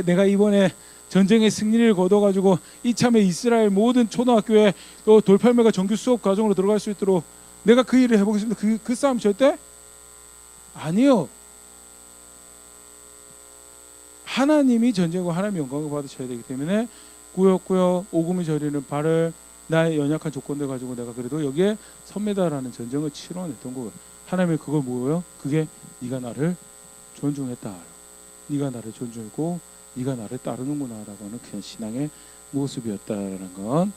Speaker 1: 내가 이번에 전쟁의 승리를 거둬가지고 이참에 이스라엘 모든 초등학교에 또 돌팔매가 정규 수업 과정으로 들어갈 수 있도록 내가 그 일을 해보겠습니다. 그 싸움 절대 아니요. 하나님이 전쟁과 하나님의 영광을 받으셔야 되기 때문에 꾸역꾸역 오금이 저리는 발을 나의 연약한 조건들 가지고 내가 그래도 여기에 섭니다라는 전쟁을 치러냈던 거예요. 하나님이 그걸 뭐예요? 그게 네가 나를 존중했다, 네가 나를 존중했고 네가 나를 따르는구나라고 하는 그냥 신앙의 모습이었다라는 건,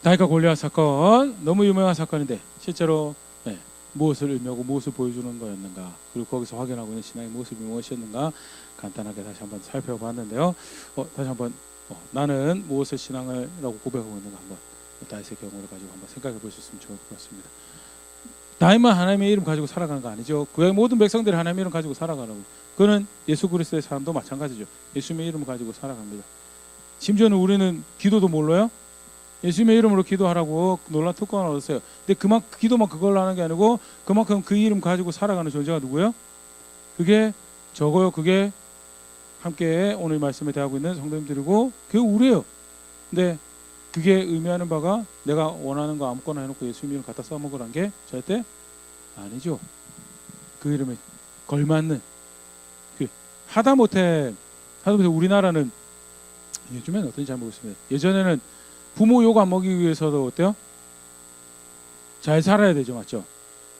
Speaker 1: 다윗과 골리앗 사건 너무 유명한 사건인데 실제로 무엇을 의미하고 무엇을 보여주는 거였는가, 그리고 거기서 확인하고 있는 신앙의 모습이 무엇이었는가 간단하게 다시 한번 살펴봤는데요. 다시 한번 나는 무엇을 신앙이라고 고백하고 있는가 한번 다윗의 경우를 가지고 한번 생각해 보셨으면 좋을 것 같습니다. 다윗만 하나님의 이름 가지고 살아가는 거 아니죠. 구약의 모든 백성들이 하나님의 이름 가지고 살아가는 거. 그는 예수 그리스도의 사람도 마찬가지죠. 예수님의 이름을 가지고 살아갑니다. 심지어는 우리는 기도도 몰라요. 예수님의 이름으로 기도하라고 놀란 특권을 얻었어요. 근데 기도만 그걸로 하는 게 아니고 그만큼 그 이름 가지고 살아가는 존재가 누구예요? 그게 저거요. 그게 함께 오늘 말씀에 대하고 있는 성도님들이고 그게 우리예요. 근데 그게 의미하는 바가 내가 원하는 거 아무거나 해놓고 예수님 이름 갖다 써먹으란 게 절대 아니죠. 그 이름에 걸맞는, 하다못해 우리나라는 요즘엔 어떤지 잘 모르겠습니다. 예전에는 부모 욕 안 먹이기 위해서도 어때요? 잘 살아야 되죠, 맞죠?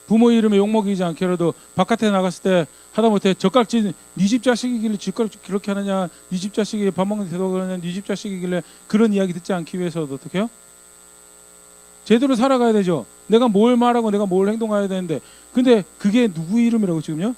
Speaker 1: 부모 이름에 욕먹이지 않게라도 바깥에 나갔을 때 하다못해 젓가락질 네 집 자식이길래 젓가락질 그렇게 하느냐, 네 집 자식이 밥 먹는 대도 그러냐, 네 집 자식이길래 그런 이야기 듣지 않기 위해서도 어떻게 해요? 제대로 살아가야 되죠. 내가 뭘 말하고 내가 뭘 행동해야 되는데, 근데 그게 누구 이름이라고 지금요?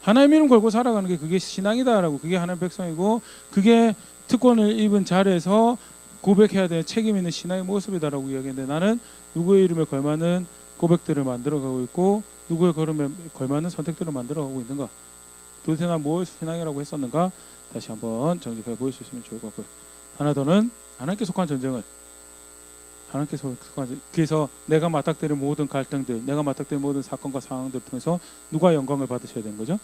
Speaker 1: 하나님 이름 걸고 살아가는 게 그게 신앙이다라고. 그게 하나님 백성이고, 그게 특권을 입은 자리에서 고백해야 되는 책임 있는 신앙의 모습이다라고 이야기했는데, 나는 누구의 이름에 걸맞는 고백들을 만들어가고 있고 누구의 걸음에 걸맞는 선택들을 만들어가고 있는가? 도대체 난 무엇을 신앙이라고 했었는가? 다시 한번 정립해 보일 수 있으면 좋을 것 같고요. 하나 더는 하나님께 속한 전쟁을, 하나님께 속한, 그래서 내가 맞닥뜨린 모든 갈등들, 내가 맞닥뜨린 모든 사건과 상황들을 통해서 누가 영광을 받으셔야 되는 거죠?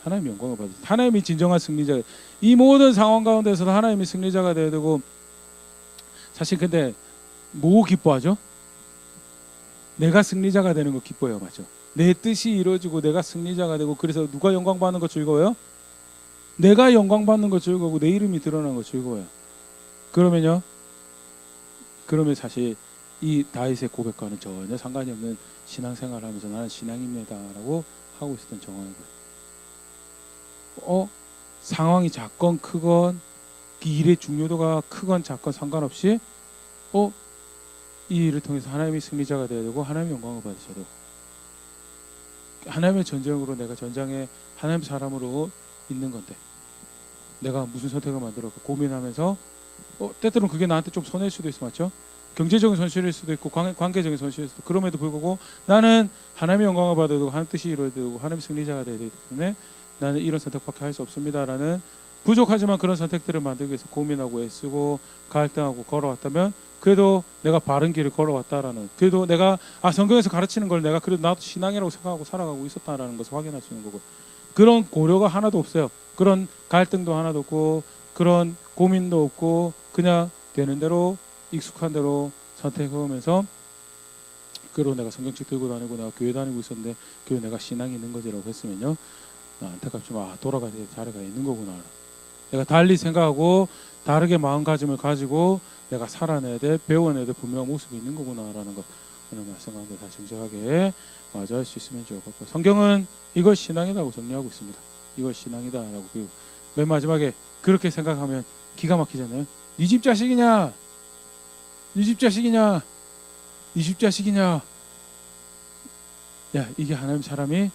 Speaker 1: 하나님이 영광을 받으셔야, 하나님이 진정한 승리자. 이 모든 상황 가운데서도 하나님이 승리자가 되어야 되고, 사실 근데 뭐 기뻐하죠? 내가 승리자가 되는 거 기뻐요. 맞죠? 내 뜻이 이루어지고 내가 승리자가 되고, 그래서 누가 영광 받는 거 즐거워요? 내가 영광 받는 거 즐거우고 내 이름이 드러나는 거 즐거워요. 그러면요, 그러면 사실 이 다윗의 고백과는 전혀 상관이 없는 신앙생활을 하면서 나는 신앙입니다라고 하고 있었던 정황인 거예요. 상황이 작건 크건, 그 일의 중요도가 크건 작건 상관없이 이 일을 통해서 하나님이 승리자가 되어야 되고 하나님의 영광을 받으셔야 되고, 하나님의 전쟁으로 내가 전장에 하나님 사람으로 있는 건데, 내가 무슨 선택을 만들었고 고민하면서 때때로는 그게 나한테 좀 손해일 수도 있어. 맞죠? 경제적인 손실일 수도 있고 관계적인 손실일 수도 있고, 그럼에도 불구하고 나는 하나님의 영광을 받아야 되고 하나님 뜻이 이루어야 되고 하나님의 승리자가 되어야 되기 때문에 나는 이런 선택밖에 할 수 없습니다라는, 부족하지만 그런 선택들을 만들기 위해서 고민하고 애쓰고 갈등하고 걸어왔다면, 그래도 내가 바른 길을 걸어왔다라는, 그래도 내가 성경에서 가르치는 걸 내가 그래도 나도 신앙이라고 생각하고 살아가고 있었다라는 것을 확인할 수 있는 거고, 그런 고려가 하나도 없어요. 그런 갈등도 하나도 없고 그런 고민도 없고, 그냥 되는 대로 익숙한 대로 선택해오면서, 그리고 내가 성경책 들고 다니고 내가 교회 다니고 있었는데 교회 내가 신앙이 있는 거지라고 했으면요, 안타깝지만 돌아가야 될 자리가 있는 거구나. 내가 달리 생각하고 다르게 마음가짐을 가지고 내가 살아내야 돼, 배워내야 돼 분명한 모습이 있는 거구나라는 것, 오늘 말씀 가운데 다 정직하게 맞이할 수 있으면 좋을 것 같고, 성경은 이걸 신앙이라고 정리하고 있습니다. 이걸 신앙이다라고. 그리고 맨 마지막에 그렇게 생각하면 기가 막히잖아요. 네 집 자식이냐, 네 집 자식이냐, 네 집 자식이냐. 야, 이게 하나님 사람이,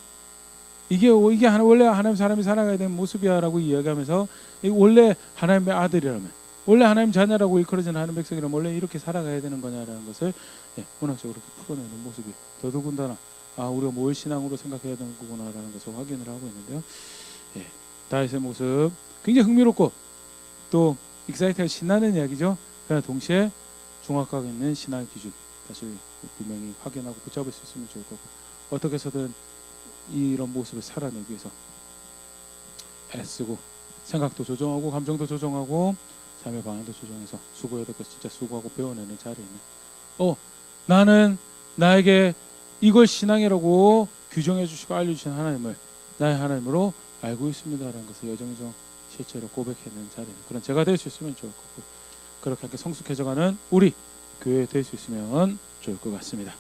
Speaker 1: 이게 원래 하나님 사람이 살아가야 되는 모습이야라고 이야기하면서, 원래 하나님의 아들이라면, 원래 하나님 자녀라고 일컬어지는 하나님 백성이라면 원래 이렇게 살아가야 되는 거냐라는 것을 문학적으로 풀어내는 모습이, 더더군다나 우리가 뭘 신앙으로 생각해야 되는 거구나라는 것을 확인을 하고 있는데요. 다윗의 모습 굉장히 흥미롭고 또 익사이트하고 신나는 이야기죠. 그러나 동시에 중압감 있는 신앙의 기준, 사실 분명히 확인하고 붙잡을 수 있으면 좋을 거고, 어떻게 해서든 이런 모습을 살아내기 위해서 애쓰고 생각도 조정하고 감정도 조정하고 삶의 방향도 조정해서 수고해야 될 것 진짜 수고하고 배워내는 자리에 있는, 나는 나에게 이걸 신앙이라고 규정해 주시고 알려주신 하나님을 나의 하나님으로 알고 있습니다라는 것을 여정정 실제로 고백하는 자리에 그런 제가 될 수 있으면 좋을 것 같고, 그렇게 함께 성숙해져가는 우리 교회 될 수 있으면 좋을 것 같습니다.